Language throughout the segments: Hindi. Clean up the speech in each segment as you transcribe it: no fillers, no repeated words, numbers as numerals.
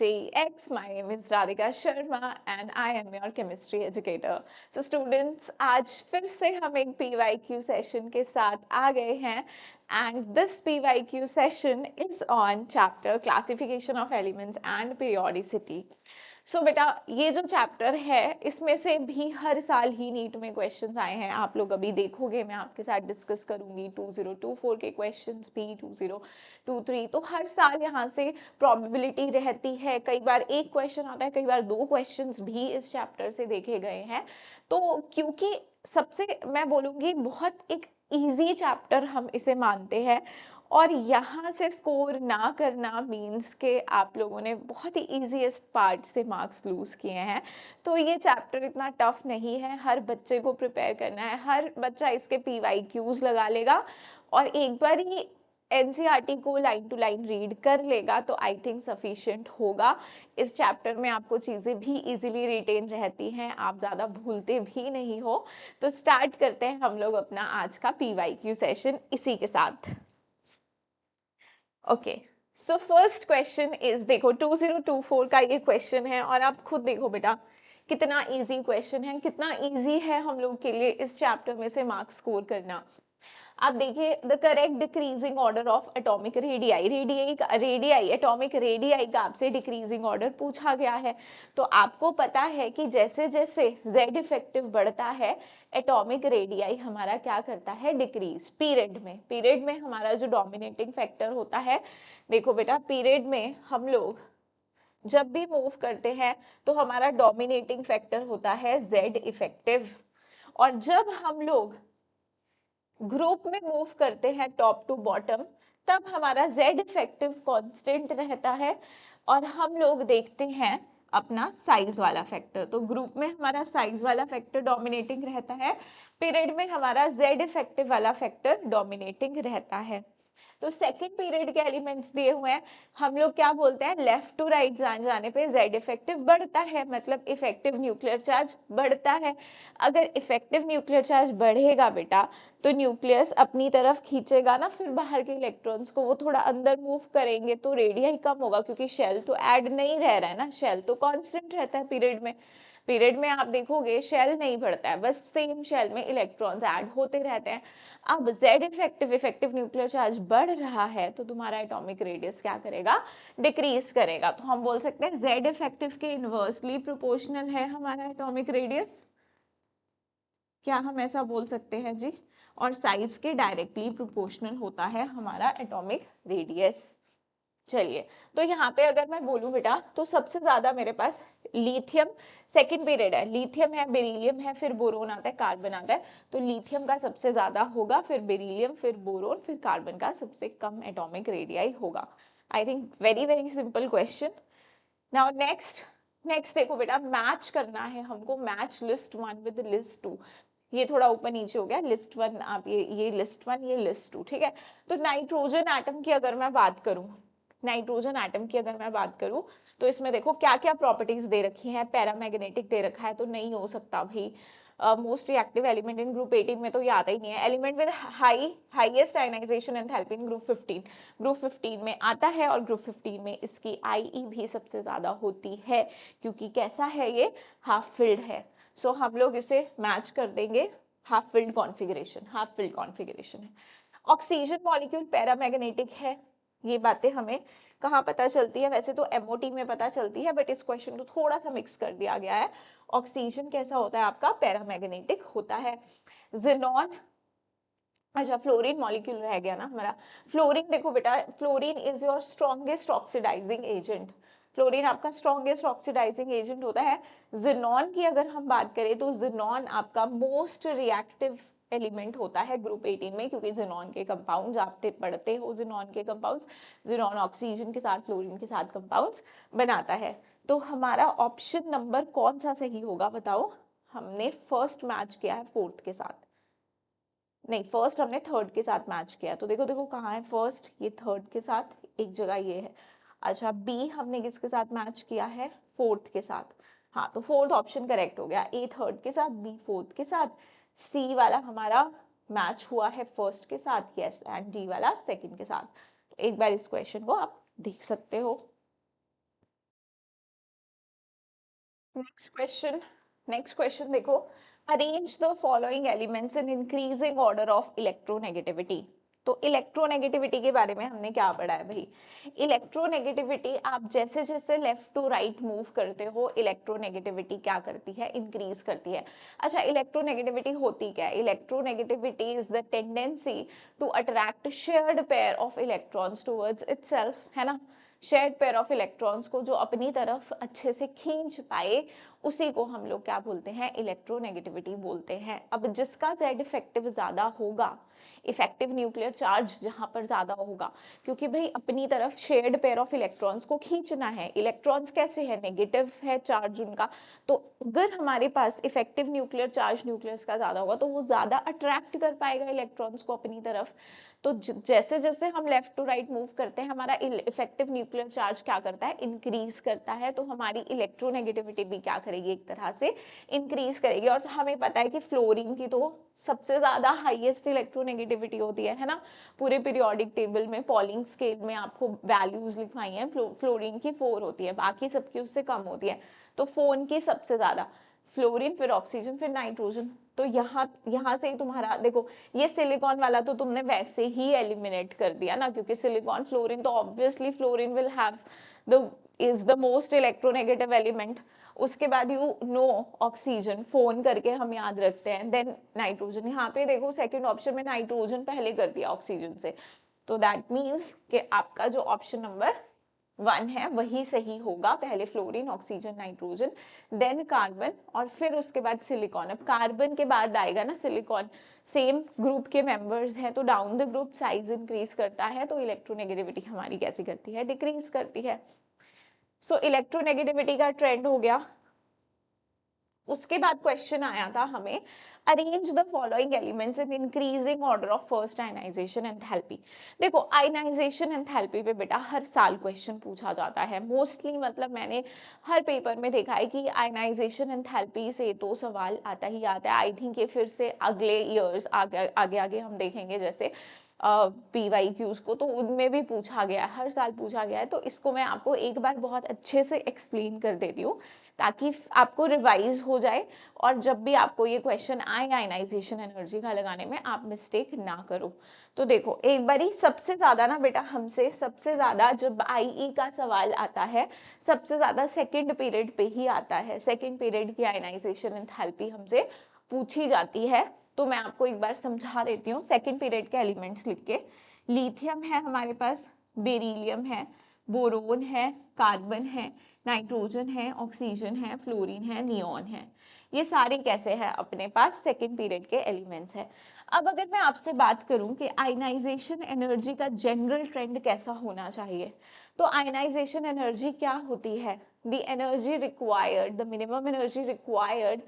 JEX. My name is Radhika Sharma and I am your chemistry educator. So students, आज फिर से हम एक PYQ सेशन के साथ आ गए हैं and this PYQ session is on chapter classification of elements and periodicity. सो बेटा ये जो चैप्टर है इसमें से भी हर साल ही नीट में क्वेश्चंस आए हैं, आप लोग अभी देखोगे, मैं आपके साथ डिस्कस करूंगी 2024 के क्वेश्चंस भी 2023, तो हर साल यहाँ से प्रोबेबिलिटी रहती है, कई बार एक क्वेश्चन आता है, कई बार दो क्वेश्चंस भी इस चैप्टर से देखे गए हैं। तो क्योंकि सबसे मैं बोलूँगी बहुत एक ईजी चैप्टर हम इसे मानते हैं और यहाँ से स्कोर ना करना मीन्स के आप लोगों ने बहुत ही ईजीएस्ट पार्ट से मार्क्स लूज किए हैं। तो ये चैप्टर इतना टफ नहीं है, हर बच्चे को प्रिपेयर करना है, हर बच्चा इसके PYQs लगा लेगा और एक बार ही एनसीईआरटी को लाइन टू लाइन रीड कर लेगा तो आई थिंक सफिशिएंट होगा। इस चैप्टर में आपको चीज़ें भी इजीली रिटेन रहती हैं, आप ज़्यादा भूलते भी नहीं हो। तो स्टार्ट करते हैं हम लोग अपना आज का PYQ सेशन इसी के साथ। Okay, so first question is, देखो 2024 का ये क्वेश्चन है और आप खुद देखो बेटा कितना इजी क्वेश्चन है, कितना इजी है हम लोग के लिए इस चैप्टर में से मार्क्स स्कोर करना। आप देखिए, the correct decreasing order of atomic radii, radii atomic radii का आपसे डिक्रीजिंग ऑर्डर पूछा गया है। तो आपको पता है कि जैसे जैसे जेड इफेक्टिव बढ़ता है एटॉमिक रेडियाई हमारा क्या करता है, डिक्रीज। पीरियड में हमारा जो डोमिनेटिंग फैक्टर होता है, देखो बेटा पीरियड में हम लोग जब भी मूव करते हैं तो हमारा डोमिनेटिंग फैक्टर होता है जेड इफेक्टिव, और जब हम लोग ग्रुप में मूव करते हैं टॉप टू बॉटम तब हमारा जेड इफेक्टिव कांस्टेंट रहता है और हम लोग देखते हैं अपना साइज वाला फैक्टर। तो ग्रुप में हमारा साइज वाला फैक्टर डोमिनेटिंग रहता है, पीरियड में हमारा जेड इफेक्टिव वाला फैक्टर डोमिनेटिंग रहता है। तो सेकंड पीरियड के एलिमेंट्स दिए हुए हैं, हम लोग क्या बोलते हैं, लेफ्ट टू राइट जाने पे जेड इफेक्टिव बढ़ता है, मतलब इफेक्टिव न्यूक्लियर चार्ज बढ़ता है। अगर इफेक्टिव न्यूक्लियर चार्ज बढ़ेगा बेटा तो न्यूक्लियस अपनी तरफ खींचेगा ना, फिर बाहर के इलेक्ट्रॉन्स को वो थोड़ा अंदर मूव करेंगे तो रेडियस कम होगा, क्योंकि शेल तो ऐड नहीं रह रहा है ना, शेल तो कांस्टेंट रहता है पीरियड में। पीरियड में आप देखोगे शेल नहीं बढ़ता है, बस सेम शेल में इलेक्ट्रॉन्स ऐड होते रहते हैं। अब जेड इफेक्टिव न्यूक्लियर चार्ज बढ़ रहा है तो तुम्हारा एटॉमिक रेडियस क्या करेगा, डिक्रीज करेगा। तो हम बोल सकते हैं जेड इफेक्टिव के इनवर्सली प्रोपोर्शनल है हमारा एटॉमिक रेडियस, क्या हम ऐसा बोल सकते हैं जी? और साइज के डायरेक्टली प्रोपोर्शनल होता है हमारा एटॉमिक रेडियस। चलिए, तो यहाँ पे अगर मैं बोलूं बेटा तो सबसे ज्यादा मेरे पास लिथियम, सेकंड पीरियड है, लिथियम है, बेरिलियम है, फिर बोरोन आता है, कार्बन आता है। तो लिथियम का सबसे ज्यादा होगा, फिर बेरिलियम, फिर बोरोन, फिर कार्बन का सबसे कम एटॉमिक रेडियाई होगा। I think very very simple question. Now next देखो बेटा, मैच करना है हमको, match list one with list two. ये थोड़ा ऊपर नीचे हो गया, लिस्ट वन आप ये लिस्ट वन, ये लिस्ट टू, ठीक है। तो नाइट्रोजन एटम की अगर मैं बात करूं, नाइट्रोजन एटम की अगर मैं बात करूं तो इसमें देखो क्या क्या प्रॉपर्टीज दे रखी हैं, पैरामैग्नेटिक दे रखा है तो नहीं हो सकता भाई। Most reactive element in group 18 में तो ये आता ही नहीं है। Element with highest ionization enthalpy in group 15 में आता है, और ग्रुप 15 में इसकी IE भी सबसे ज्यादा होती है, क्योंकि कैसा है ये, हाफ फिल्ड है। सो हम लोग इसे मैच कर देंगे, हाफ फिल्ड कॉन्फ़िगरेशन है। ऑक्सीजन मॉलिक्यूल पैरामैग्नेटिक है, ये बातें हमें कहाँ पता चलती है, वैसे तो MOT में पता चलती है, बट इस क्वेश्चन को थोड़ा सा मिक्स कर दिया गया है। ऑक्सीजन कैसा होता है आपका, पैरामैग्नेटिक होता है। जिनॉन, अच्छा फ्लोरीन मॉलिक्यूल रह गया ना हमारा। फ्लोरीन देखो बेटा, fluorine is your strongest oxidizing agent, fluorine आपका स्ट्रॉन्गेस्ट ऑक्सीडाइजिंग एजेंट होता है। जिनॉन की अगर हम बात करें तो जिनॉन आपका मोस्ट रिएक्टिव एलिमेंट होता है ग्रुप 18 में, क्योंकि जिनॉन के कंपाउंड्स आप पढ़ते हो, जिनॉन के कंपाउंड्स, जिनॉन ऑक्सीजन के साथ फ्लोरीन के साथ कंपाउंड्स बनाता है। तो हमारा ऑप्शन नंबर कौन सा सही होगा बताओ? हमने फर्स्ट मैच किया है फोर्थ के साथ, नहीं फर्स्ट हमने थर्ड के साथ मैच किया, तो देखो देखो कहाँ है फर्स्ट, ये थर्ड के साथ, एक जगह ये है। अच्छा, बी हमने किसके साथ मैच किया है, फोर्थ के साथ। हाँ, तो फोर्थ ऑप्शन करेक्ट हो गया, ए थर्ड के साथ, बी फोर्थ के साथ, सी वाला हमारा मैच हुआ है फर्स्ट के साथ, यस, एंड डी वाला सेकंड के साथ। तो एक बार इस क्वेश्चन को आप देख सकते हो। नेक्स्ट क्वेश्चन देखो, arrange the following elements in increasing order of electronegativity. तो इलेक्ट्रोनेगेटिविटी के बारे में हमने क्या पढ़ा है भाई? इलेक्ट्रोनेगेटिविटी, आप जैसे जैसे लेफ्ट टू राइट मूव करते हो, इलेक्ट्रोनेगेटिविटी क्या करती है? इंक्रीज करती है। अच्छा, इलेक्ट्रोनेगेटिविटी होती क्या है? Electronegativity is the tendency to attract shared pair of electrons towards itself, है ना? शेयर्ड पेयर ऑफ इलेक्ट्रॉन्स को जो अपनी तरफ अच्छे से खींच पाए, उसी को हम लोग क्या बोलते हैं? इलेक्ट्रोनेगेटिविटी बोलते हैं। अब जिसका जेड इफेक्टिव ज्यादा होगा, इफेक्टिव न्यूक्लियर चार्ज जहां पर ज्यादा होगा, क्योंकि भाई अपनी तरफ शेयर्ड पेयर ऑफ इलेक्ट्रॉन्स को खींचना है। इलेक्ट्रॉन्स कैसे है? नेगेटिव है चार्ज उनका, तो अगर हमारे पास इफेक्टिव न्यूक्लियर चार्ज न्यूक्लियस का ज्यादा होगा तो वो ज्यादा अट्रैक्ट कर पाएगा इलेक्ट्रॉन्स को अपनी तरफ। तो जैसे जैसे हम लेफ्ट टू राइट मूव करते हैं, हमारा इफेक्टिव न्यूक्लियर चार्ज क्या करता है? इंक्रीज करता है। तो हमारी इलेक्ट्रोनेगेटिविटी भी क्या करेगी? एक तरह से इंक्रीज करेगी। और हमें पता है कि फ्लोरीन की तो सबसे ज्यादा हाईएस्ट इलेक्ट्रोनेगेटिविटी होती है ना? पूरे पीरियोडिक टेबल में पॉलिंग स्केल में आपको वैल्यूज लिखवाई हैं, फ्लोरीन की 4 होती है, बाकी सबकी उससे कम होती है। तो फोन की सबसे ज्यादा फ्लोरीन, फिर ऑक्सीजन, फिर नाइट्रोजन। तो यहाँ से ही तुम्हारा देखो, ये सिलिकॉन वाला तो तुमने वैसे ही एलिमिनेट कर दिया ना, क्योंकि सिलिकॉन फ्लोरीन तो obviously fluorine will have the is the most electronegative element. उसके बाद यू नो ऑक्सीजन, फोन करके हम याद रखते हैं, देन नाइट्रोजन। यहाँ पे देखो सेकंड ऑप्शन में नाइट्रोजन पहले कर दिया ऑक्सीजन से, तो दैट मीन्स कि आपका जो ऑप्शन नंबर 1 है वही सही होगा। पहले fluorine, oxygen, nitrogen, then carbon, और फिर उसके बाद सिलिकॉन। अब कार्बन के बाद आएगा ना सिलिकॉन। सेम ग्रुप के मेंबर्स हैं तो down the group size increase करता है, तो इलेक्ट्रोनेगेटिविटी हमारी कैसी करती है? डिक्रीज करती है। सो इलेक्ट्रोनेगेटिविटी का ट्रेंड हो गया। उसके बाद क्वेश्चन आया था हमें, arrange the following elements in increasing order of first ionization enthalpy. देखो आयनाइजेशन एंथैल्पी पे बेटा हर साल क्वेश्चन पूछा जाता है मोस्टली, मतलब मैंने हर पेपर में देखा है कि आयनाइजेशन एंथैल्पी से तो सवाल आता ही आता है। आई थिंक ये फिर से अगले ईयर्स आगे आगे आगे हम देखेंगे, जैसे PYQs को, तो उनमें भी पूछा गया है, हर साल पूछा गया है। तो इसको मैं आपको एक बार बहुत अच्छे से एक्सप्लेन कर देती हूँ ताकि आपको रिवाइज हो जाए, और जब भी आपको ये क्वेश्चन आए आयनाइजेशन एनर्जी का लगाने में, आप मिस्टेक ना करो। तो देखो एक बारी, सबसे ज्यादा ना बेटा हमसे सबसे ज्यादा जब IE का सवाल आता है, सबसे ज्यादा सेकंड पीरियड पे ही आता है। सेकंड पीरियड की आयनाइजेशन एंथैल्पी हमसे पूछी जाती है। तो मैं आपको एक बार समझा देती हूँ। सेकंड पीरियड के एलिमेंट्स लिख के, लिथियम है हमारे पास, बेरिलियम है, बोरोन है, कार्बन है, नाइट्रोजन है, ऑक्सीजन है, फ्लोरीन है, नियॉन है। ये सारे कैसे हैं? अपने पास सेकंड पीरियड के एलिमेंट्स हैं। अब अगर मैं आपसे बात करूं कि आयनाइजेशन एनर्जी का जनरल ट्रेंड कैसा होना चाहिए, तो आयनाइजेशन एनर्जी क्या होती है? The energy required, the minimum energy required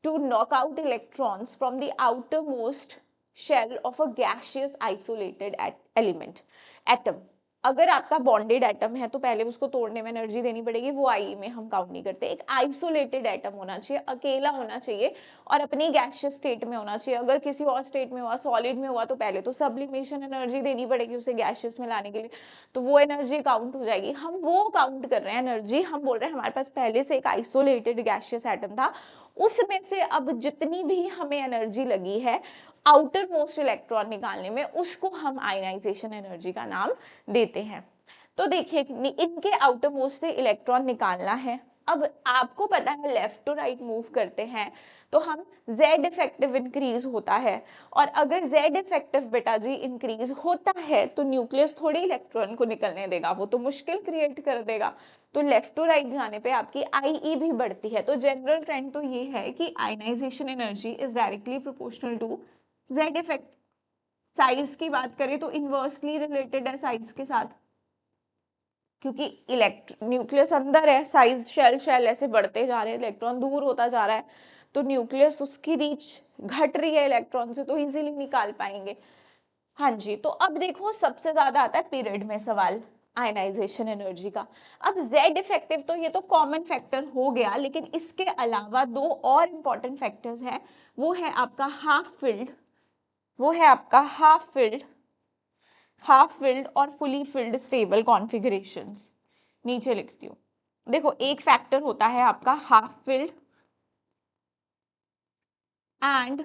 to knock out electrons from the outermost shell of a gaseous isolated element atom। अगर आपका बॉन्डेड एटम है तो पहले उसको तोड़ने में एनर्जी देनी पड़ेगी, वो आई में हम काउंट नहीं करते। एक आइसोलेटेड एटम होना चाहिए, अकेला होना चाहिए, और अपनी गैसियस स्टेट में होना चाहिए। अगर किसी और स्टेट में हुआ, सॉलिड में हुआ, तो पहले तो सब्लिमेशन एनर्जी देनी पड़ेगी उसे गैसियस में लाने के लिए, तो वो एनर्जी काउंट हो जाएगी। हम वो काउंट कर रहे हैं एनर्जी, हम बोल रहे हैं हमारे पास पहले से एक आइसोलेटेड गैसियस एटम था, उसमें से अब जितनी भी हमें एनर्जी लगी है आउटर मोस्ट इलेक्ट्रॉन निकालने में, उसको हम आयनाइजेशन एनर्जी का नाम देते हैं। तो देखिए इनके आउटर मोस्ट से इलेक्ट्रॉन निकालना है। अब आपको पता है लेफ्ट टू राइट मूव करते हैं तो हम जेड इफेक्टिव इंक्रीज होता है, और अगर जेड इफेक्टिव बेटा जी इंक्रीज होता है तो न्यूक्लियस थोड़ी इलेक्ट्रॉन को निकलने देगा, वो तो मुश्किल क्रिएट कर देगा। तो लेफ्ट टू राइट जाने पे आपकी IE भी बढ़ती है। तो जनरल ट्रेंड तो ये है कि ionization energy is directly proportional to Z effect. Size की बात करें तो इनवर्सली रिलेटेड है साइज के साथ, क्योंकि न्यूक्लियस अंदर है, साइज शेल शेल ऐसे बढ़ते जा रहे हैं, इलेक्ट्रॉन दूर होता जा रहा है, तो न्यूक्लियस उसकी रीच घट रही है इलेक्ट्रॉन से, तो इजीली निकाल पाएंगे। हाँ जी, तो अब देखो सबसे ज्यादा आता है पीरियड में सवाल आयनाइजेशन एनर्जी का। अब जेड इफेक्टिव तो ये तो कॉमन फैक्टर हो गया, लेकिन इसके अलावा दो और इंपॉर्टेंट फैक्टर्स हैं। वो है आपका हाफ फिल्ड, वो है आपका हाफ फिल्ड और फुली फिल्ड स्टेबल कॉन्फ़िगरेशंस। नीचे लिखती हूँ, देखो एक फैक्टर होता है आपका half filled and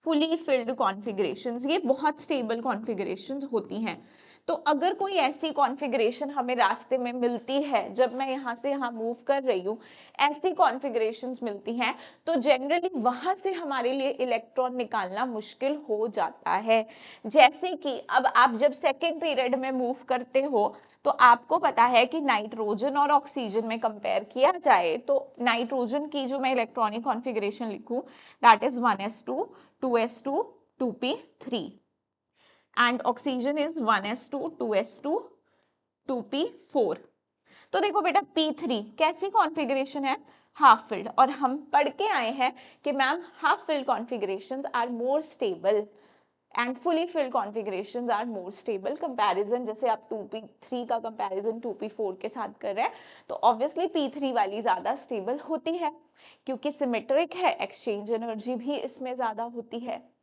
fully filled configurations, ये बहुत स्टेबल कॉन्फ़िगरेशंस होती हैं। तो अगर कोई ऐसी कॉन्फ़िगरेशन हमें रास्ते में मिलती है, जब मैं यहाँ से यहाँ मूव कर रही हूँ, ऐसी कॉन्फ़िगरेशंस मिलती हैं, तो जनरली वहाँ से हमारे लिए इलेक्ट्रॉन निकालना मुश्किल हो जाता है। जैसे कि अब आप जब सेकेंड पीरियड में मूव करते हो, तो आपको पता है कि नाइट्रोजन और ऑक्सीजन में कंपेयर किया जाए तो नाइट्रोजन की जो मैं इलेक्ट्रॉनिक कॉन्फ़िगरेशन लिखूं, that is 1s2 2s2 2p3 and oxygen is 1s2 2s2 2p4। तो देखो बेटा P3 कैसी कॉन्फ़िगरेशन है, हाफ फिल्ड, और हम पढ़ के आए हैं कि ma'am half filled configurations are more stable and fully filled configurations are more stable. Comparison जैसे आप 2p3 का कंपैरिजन 2p4 के साथ कर रहे हैं, तो ऑब्वियसली P3 वाली ज्यादा स्टेबल होती है क्योंकि सिमेट्रिक है, एक्सचेंज एनर्जी भी इसमें ज्यादा होती है।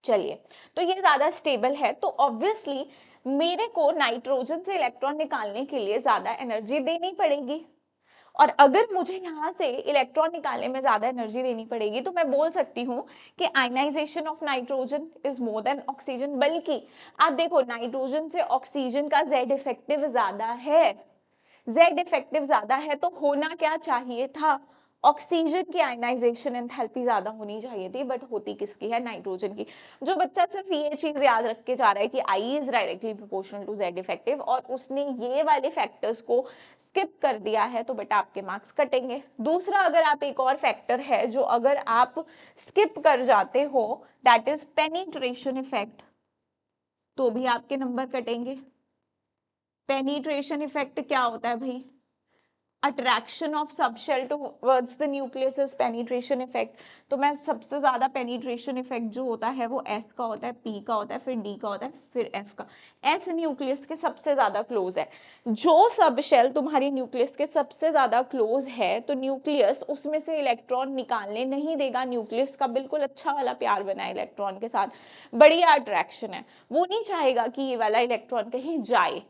चलिए, तो ये ज्यादा स्टेबल है, तो ऑब्वियसली मेरे को नाइट्रोजन से इलेक्ट्रॉन निकालने के लिए ज्यादा एनर्जी देनी पड़ेगी। और अगर मुझे यहाँ से इलेक्ट्रॉन निकालने में ज्यादा एनर्जी देनी पड़ेगी, तो मैं बोल सकती हूँ कि ionization of nitrogen is more than oxygen. बल्कि आप देखो, नाइट्रोजन से ऑक्सीजन का जेड इफेक्टिव ज्यादा है, जेड इफेक्टिव ज्यादा है, तो होना क्या चाहिए था, ऑक्सीजन की आयनाइजेशन एंथैल्पी ज्यादा होनी चाहिए थी, बट होती किसकी है, नाइट्रोजन की। जो बच्चा सिर्फ ये चीज याद रख के जा रहा है कि I is directly proportional to Z effective और उसने ये वाले फैक्टर्स को स्किप कर दिया है, तो बेटा आपके मार्क्स कटेंगे। दूसरा, अगर आप एक और फैक्टर है जो अगर आप स्किप कर जाते हो, दैट इज पेनिट्रेशन इफेक्ट, तो भी आपके नंबर कटेंगे। पेनिट्रेशन इफेक्ट क्या होता है भाई, attraction of subshell towards the nucleus is penetration effect. तो मैं सबसे ज्यादा पेनिट्रेशन इफेक्ट जो होता है वो एस का होता है, पी का होता है, फिर डी का होता है, फिर एफ का। एस न्यूक्लियस के सबसे ज्यादा क्लोज है। जो सबशेल तुम्हारी न्यूक्लियस के सबसे ज्यादा क्लोज है, तो न्यूक्लियस उसमें से इलेक्ट्रॉन निकालने नहीं देगा। न्यूक्लियस का बिल्कुल अच्छा वाला प्यार बना है इलेक्ट्रॉन के साथ, बढ़िया अट्रैक्शन है, वो नहीं चाहेगा कि ये वाला इलेक्ट्रॉन कहीं जाए।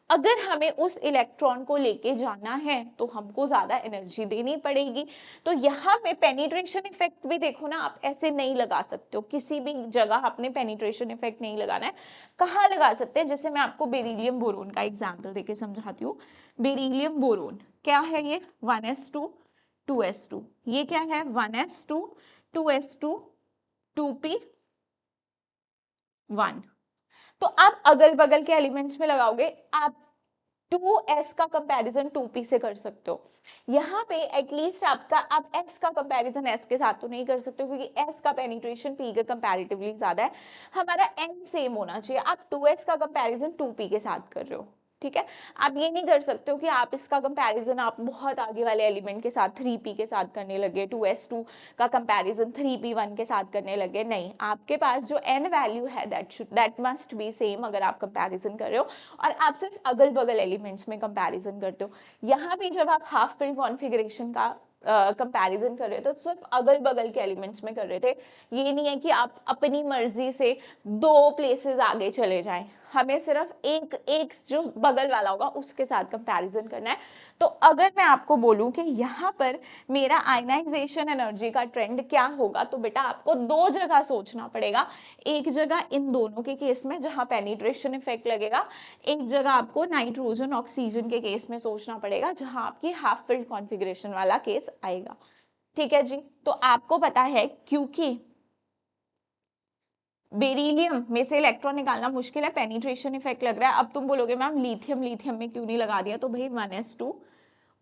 अगर हमें उस इलेक्ट्रॉन को लेके जाना है तो हमको ज्यादा एनर्जी देनी पड़ेगी। तो यहाँ पे पेनिट्रेशन इफेक्ट भी देखो ना, आप ऐसे नहीं लगा सकते हो, किसी भी जगह आपने पेनिट्रेशन इफेक्ट नहीं लगाना है। कहाँ लगा सकते हैं, जैसे मैं आपको बेरिलियम बोरोन का एग्जाम्पल देके समझाती हूँ। बेरिलियम बोरोन क्या है, ये 1s2 2s2, ये क्या है 1s2 2s2 2p1। तो आप अगल बगल के एलिमेंट्स में लगाओगे, आप 2s का कंपैरिजन 2p से कर सकते हो। यहाँ पे एटलीस्ट आपका, आप s का कंपैरिजन s के साथ तो नहीं कर सकते क्योंकि s का पेनिट्रेशन p के कंपैरेटिवली ज्यादा है। हमारा n सेम होना चाहिए, आप 2s का कंपैरिजन 2p के साथ कर रहे हो, ठीक है। आप ये नहीं कर सकते हो कि आप इसका कंपैरिजन आप बहुत आगे वाले एलिमेंट के साथ 3p के साथ करने लगे, 2s2 का कंपैरिजन 3p1 के साथ करने लगे। नहीं, आपके पास जो n वैल्यू है दैट मस्ट बी सेम अगर आप कंपैरिजन कर रहे हो, और आप सिर्फ अगल बगल एलिमेंट्स में कंपैरिजन करते हो। यहाँ भी जब आप हाफ फिल्ड कॉन्फ़िगरेशन का कंपैरिजन कर रहे थे तो सिर्फ अगल बगल के एलिमेंट्स में कर रहे थे। ये नहीं है कि आप अपनी मर्जी से 2 प्लेसेस आगे चले जाएं, हमें सिर्फ एक एक जो बगल वाला होगा उसके साथ कंपैरिजन करना है। तो अगर मैं आपको बोलूं कि यहाँ पर मेरा आयनाइजेशन एनर्जी का ट्रेंड क्या होगा, तो बेटा आपको 2 जगह सोचना पड़ेगा। एक जगह इन दोनों के केस में जहां पेनिट्रेशन इफेक्ट लगेगा, एक जगह आपको नाइट्रोजन ऑक्सीजन के केस में सोचना पड़ेगा जहां आपकी हाफ फिल्ड कॉन्फ़िगरेशन वाला केस आएगा। ठीक है जी, तो आपको पता है क्योंकि बेरिलियम में से इलेक्ट्रॉन निकालना मुश्किल है, पेनिट्रेशन इफेक्ट लग रहा है। अब तुम बोलोगे मैम लिथियम में क्यों नहीं लगा दिया, तो भाई 1s2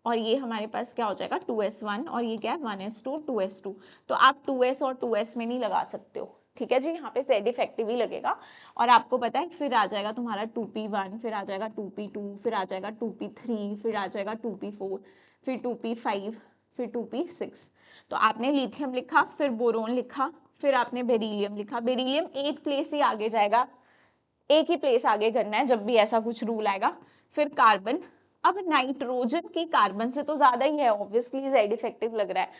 और ये हमारे पास क्या हो जाएगा 2s1 और ये क्या है 1s2 2s2। तो आप 2s और 2s में नहीं लगा सकते हो, ठीक है जी, यहाँ पे जेड इफेक्टिव ही लगेगा। और आपको पता है फिर आ जाएगा तुम्हारा 2p1, फिर आ जाएगा 2p2, फिर आ जाएगा 2p3, फिर आ जाएगा 2p4, फिर 2p5, फिर 2p6। तो आपने लिथियम लिखा, फिर बोरोन लिखा, फिर आपने बेरिलियम लिखा। बेरिलियम एक प्लेस ही आगे जाएगा, एक ही प्लेस आगे करना है जब भी ऐसा कुछ रूल आएगा। फिर कार्बन, अब नाइट्रोजन की कार्बन से तो ज्यादा ही है, ऑब्वियसली जेड इफेक्टिव लग रहा है,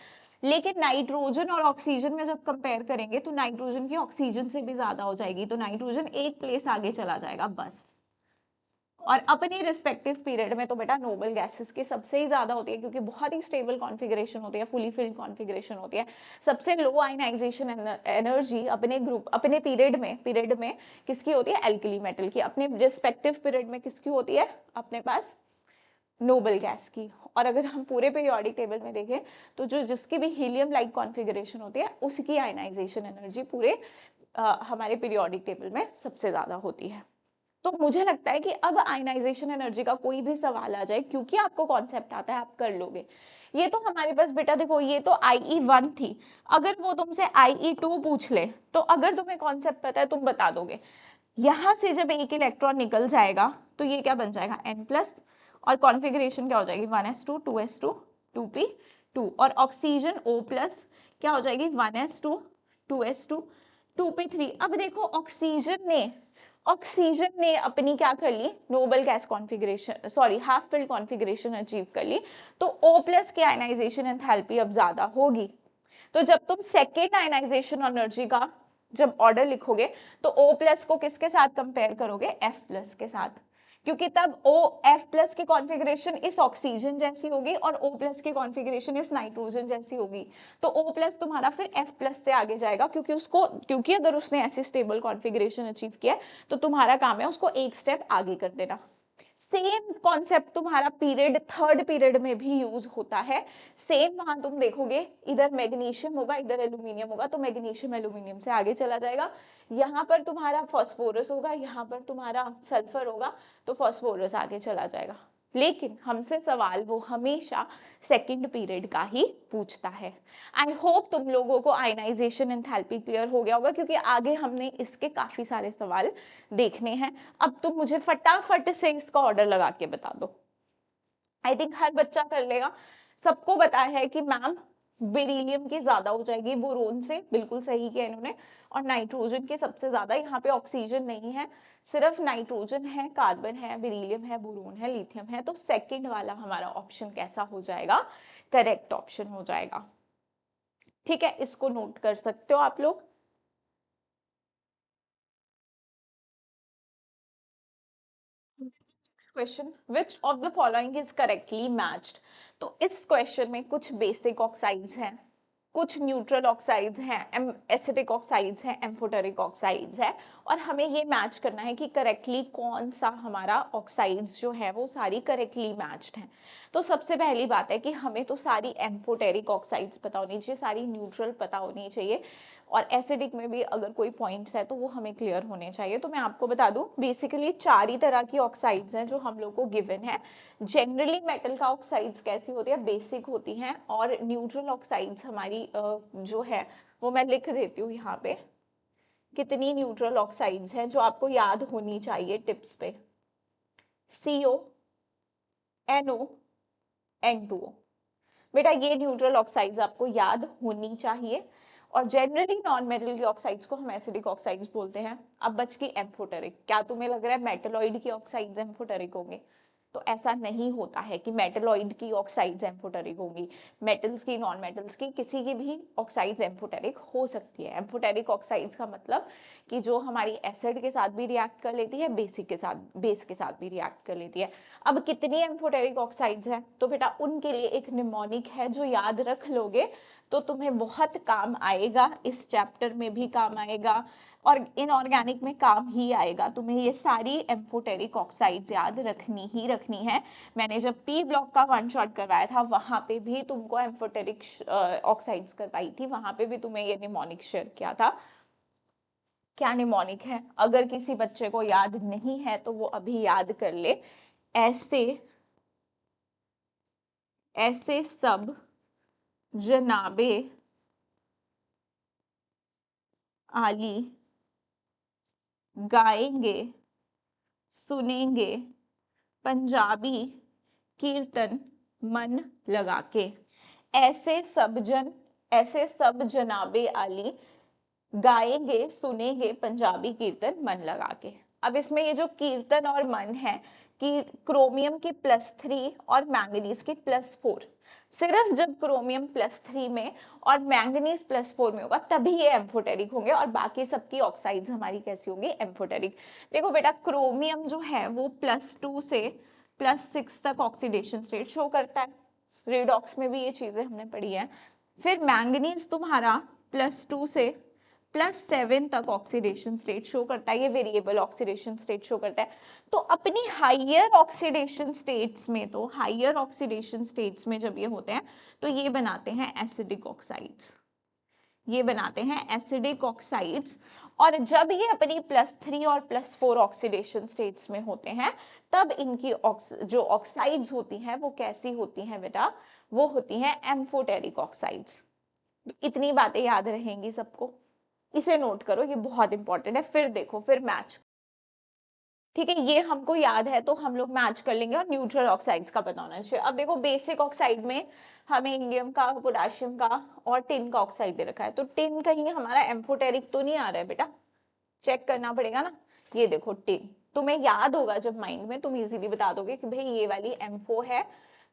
लेकिन नाइट्रोजन और ऑक्सीजन में जब कंपेयर करेंगे तो नाइट्रोजन की ऑक्सीजन से भी ज्यादा हो जाएगी, तो नाइट्रोजन एक प्लेस आगे चला जाएगा बस। और अपने रिस्पेक्टिव पीरियड में तो बेटा नोबल गैसेस की सबसे ही ज्यादा होती है, क्योंकि बहुत ही स्टेबल कॉन्फ़िगरेशन होती है, फुली फिल्ड कॉन्फ़िगरेशन होती है। सबसे लो आयनाइजेशन एनर्जी अपने ग्रुप अपने पीरियड में किसकी होती है? एल्कली मेटल की। अपने रिस्पेक्टिव पीरियड में किसकी होती है अपने पास? नोबल गैस की। और अगर हम पूरे पीरियोडिक टेबल में देखें तो जो जिसकी भी हीलियम लाइक कॉन्फ़िगरेशन होती है उसकी आयनाइजेशन एनर्जी पूरे हमारे पीरियोडिक टेबल में सबसे ज्यादा होती है। तो मुझे लगता है कि अब आयनाइजेशन एनर्जी का कोई भी सवाल आ जाए, क्योंकि आपको कॉन्सेप्ट आता है, आप कर लोगे। ये तो हमारे पास बेटा देखो, ये तो IE1 थी। अगर वो तुमसे IE2 पूछ ले तो अगर तुम्हें कॉन्सेप्ट पता है तुम बता दोगे। यहां से जब एक इलेक्ट्रॉन निकल जाएगा तो ये क्या बन जाएगा? N+, और कॉन्फ़िगरेशन क्या हो जाएगी? 1s2 2s2 2p2, और ऑक्सीजन O+ क्या हो जाएगी? 1s2 2s2 2p3। अब देखो ऑक्सीजन ने अपनी क्या कर ली? Noble gas configuration, sorry half filled configuration achieve कर ली। तो O+ की आयनाइजेशन एंथैल्पी अब ज्यादा होगी। तो जब तुम सेकेंड आयनाइजेशन एनर्जी का जब ऑर्डर लिखोगे तो O+ को किसके साथ कंपेयर करोगे? F+ के साथ, क्योंकि तब F+ की कॉन्फ़िगरेशन इस ऑक्सीजन जैसी होगी और O+ की कॉन्फ़िगरेशन इस नाइट्रोजन जैसी होगी। तो O+ तुम्हारा फिर F+ से आगे जाएगा, क्योंकि अगर उसने ऐसी स्टेबल कॉन्फ़िगरेशन अचीव किया है तो तुम्हारा काम है उसको एक स्टेप आगे कर देना। सेम कॉन्सेप्ट तुम्हारा थर्ड पीरियड में भी यूज होता है। सेम वहां तुम देखोगे, इधर मैग्नीशियम होगा इधर एल्यूमिनियम होगा, तो मैग्नीशियम एल्यूमिनियम से आगे चला जाएगा। यहाँ पर तुम्हारा फॉस्फोरस होगा, यहाँ पर तुम्हारा सल्फर होगा, तो फॉस्फोरस आगे चला जाएगा। लेकिन हमसे सवाल वो हमेशा सेकंड पीरियड का ही पूछता है। आई होप तुम लोगों को आयनाइजेशन एंथैल्पी क्लियर हो गया होगा, क्योंकि आगे हमने इसके काफी सारे सवाल देखने हैं। अब तुम मुझे फटाफट से इसका ऑर्डर लगा के बता दो। आई थिंक हर बच्चा कर लेगा। सबको पता है कि मैम बेरिलियम की ज्यादा हो जाएगी बोरोन से, बिल्कुल सही किया इन्होंने। और नाइट्रोजन के सबसे ज्यादा, यहाँ पे ऑक्सीजन नहीं है, सिर्फ नाइट्रोजन है, कार्बन है, बेरिलियम है, बोरोन है, लिथियम है। तो सेकंड वाला हमारा ऑप्शन कैसा हो जाएगा? करेक्ट ऑप्शन हो जाएगा। ठीक है, इसको नोट कर सकते हो आप लोग। Question, which of the following is correctly matched? तो इस क्वेश्चन में कुछ बेसिक ऑक्साइड्स हैं, कुछ न्यूट्रल ऑक्साइड्स हैं, एसिटिक ऑक्साइड्स हैं, एम्फोटेरिक ऑक्साइड्स हैं, और हमें ये मैच करना है कि करेक्टली कौन सा हमारा ऑक्साइड्स जो है वो सारी करेक्टली मैच्ड हैं। तो सबसे पहली बात है कि हमें तो सारी एम्फोटेरिक ऑक्साइड्स पता होनी चाहिए, सारी न्यूट्रल पता होनी चाहिए, और एसिडिक में भी अगर कोई पॉइंट्स है तो वो हमें क्लियर होने चाहिए। तो मैं आपको बता दूं, बेसिकली 4 ही तरह की ऑक्साइड्स हैं जो हम लोग को गिवन है। जनरली मेटल का ऑक्साइड्स कैसी होती है? बेसिक होती हैं। और न्यूट्रल ऑक्साइड्स हमारी जो है वो मैं लिख देती हूँ यहाँ पे, कितनी न्यूट्रल ऑक्साइड्स हैं जो आपको याद होनी चाहिए टिप्स पे। CO, NO, N2O। बेटा ये न्यूट्रल ऑक्साइड्स आपको याद होनी चाहिए। और जनरली नॉन मेटल की ऑक्साइड्स को हम एसिडिक ऑक्साइड्स बोलते हैं। अब बच की एम्फोटेरिक। क्या तुम्हें लग रहा है मेटलॉइड की ऑक्साइड्स एम्फोटेरिक होंगे? तो ऐसा नहीं होता है कि मेटलॉइड की ऑक्साइड्स एम्फोटेरिक होंगी। मेटल्स की, नॉन मेटल्स की, किसी की भी ऑक्साइड्स एम्फोटेरिक हो सकती है। एम्फोटेरिक ऑक्साइड्स का मतलब कि जो हमारी एसिड के साथ भी रिएक्ट कर लेती है, बेस के साथ भी रिएक्ट कर लेती है। अब कितनी एम्फोटेरिक ऑक्साइड्स हैं? तो बेटा उनके लिए एक निमोनिक है जो याद रख लोगे तो तुम्हें बहुत काम आएगा, इस चैप्टर में भी काम आएगा और इनऑर्गेनिक में काम ही आएगा। तुम्हें ये सारी एम्फोटेरिक ऑक्साइड्स याद रखनी ही रखनी है। मैंने जब पी ब्लॉक का वन शॉट करवाया था वहां पे भी तुमको एम्फोटेरिक ऑक्साइड्स करवाई थी, वहां पे भी तुम्हें ये निमोनिक शेयर किया था। क्या निमोनिक है? अगर किसी बच्चे को याद नहीं है तो वो अभी याद कर ले। ऐसे ऐसे सब जनाबे आली गाएंगे सुनेंगे पंजाबी कीर्तन मन लगा के। ऐसे सब जनाबे आली गाएंगे सुनेंगे पंजाबी कीर्तन मन लगा के। अब इसमें ये जो कीर्तन और मन है कि क्रोमियम की +3 और मैंगनीज की +4, सिर्फ जब क्रोमियम +3 में और मैंगनीज +4 में होगा तभी ये एम्फोटेरिक होंगे, और बाकी सबकी ऑक्साइड्स हमारी कैसी होंगी, एम्फोटेरिक। देखो बेटा, क्रोमियम जो है वो +2 से +6 तक ऑक्सीडेशन स्टेट शो करता है, रेडॉक्स में भी ये चीजें हमने पढ़ी है। फिर मैंगनीज तुम्हारा +2 से +7 तक ऑक्सीडेशन स्टेट शो करता है, ये वेरिएबल ऑक्सीडेशन स्टेट शो करता है। तो अपनी हाइयर ऑक्सीडेशन स्टेट्स में, तो हाइयर ऑक्सीडेशन स्टेट्स में जब ये होते हैं तो ये बनाते हैं एसिडिक ऑक्साइड्स, ये बनाते हैं एसिडिक ऑक्साइड्स। और जब ये अपनी +3 और +4 ऑक्सीडेशन स्टेट्स में होते हैं तब इनकी जो ऑक्साइड्स होती हैं वो कैसी होती हैं बेटा, वो होती हैं एम्फोटेरिक ऑक्साइड्स। इतनी बातें याद रहेंगी सबको, इसे नोट करो, ये बहुत इंपॉर्टेंट है। फिर देखो, फिर मैच, ठीक है, ये हमको याद है तो हम लोग मैच कर लेंगे, और न्यूट्रल ऑक्साइड्स का पता होना चाहिए। अब देखो, बेसिक ऑक्साइड में हमें इंडियम का, पोटेशियम का और टिन का ऑक्साइड दे रखा है, तो टिन कहीं हमारा एम्फोटेरिक तो नहीं आ रहा है बेटा, चेक करना पड़ेगा ना। ये देखो टिन, तुम्हें याद होगा जब माइंड में, तुम इजीली बता दोगे कि भाई ये वाली M4 है,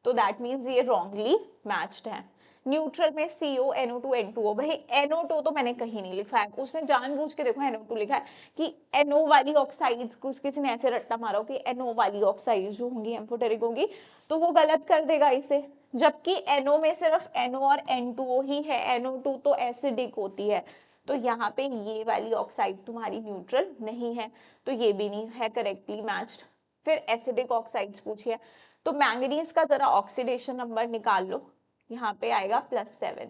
तो दैट मीन्स ये रॉन्गली मैच्ड है। न्यूट्रल में CO, NO2, N2O, भाई NO2 तो मैंने कहीं नहीं लिखा है, उसने जानबूझ के देखो NO2 लिखा है कि NO वाली ऑक्साइड्स, कुछ किसी ने ऐसे रट्टा मारा हो कि NO वाली ऑक्साइड्स जो होंगी एम्फोटेरिक होंगी, तो वो गलत कर देगा इसे, जबकि NO में सिर्फ NO और N2O ही है, NO2 तो एसिडिक होती है, तो यहाँ पे ये वाली ऑक्साइड तुम्हारी न्यूट्रल नहीं है, तो ये भी नहीं है करेक्टली मैच्ड। फिर एसिडिक ऑक्साइड्स पूछिए, तो मैंगनीज का जरा ऑक्सीडेशन नंबर निकाल लो, यहाँ पे आएगा +7,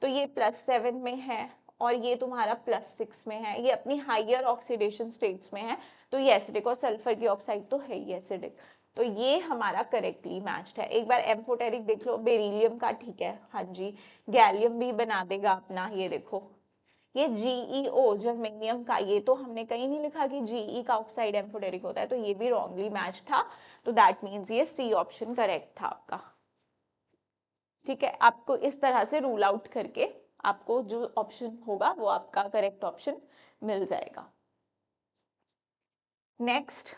तो ये +7 में है, और ये तुम्हारा +6 में है, ये अपनी हाइयर ऑक्सीडेशन स्टेट्स में है, तो ये एसिडिक, और सल्फर की ऑक्साइड तो है ही एसिडिक, तो ये हमारा करेक्टली मैच्ड है। एक बार एम्फोटेरिक देख लो, बेरिलियम का, ठीक है, हाँ जी, गैलियम भी बना देगा अपना, ये देखो, ये GeO जर्मेनियम का, ये तो हमने कहीं नहीं लिखा कि Ge का ऑक्साइड एम्फोटेरिक होता है, तो ये भी रॉन्गली मैच था, तो दैट मीन्स ये C ऑप्शन करेक्ट था आपका। ठीक है, आपको इस तरह से रूल आउट करके आपको जो ऑप्शन होगा वो आपका करेक्ट ऑप्शन मिल जाएगा। Next,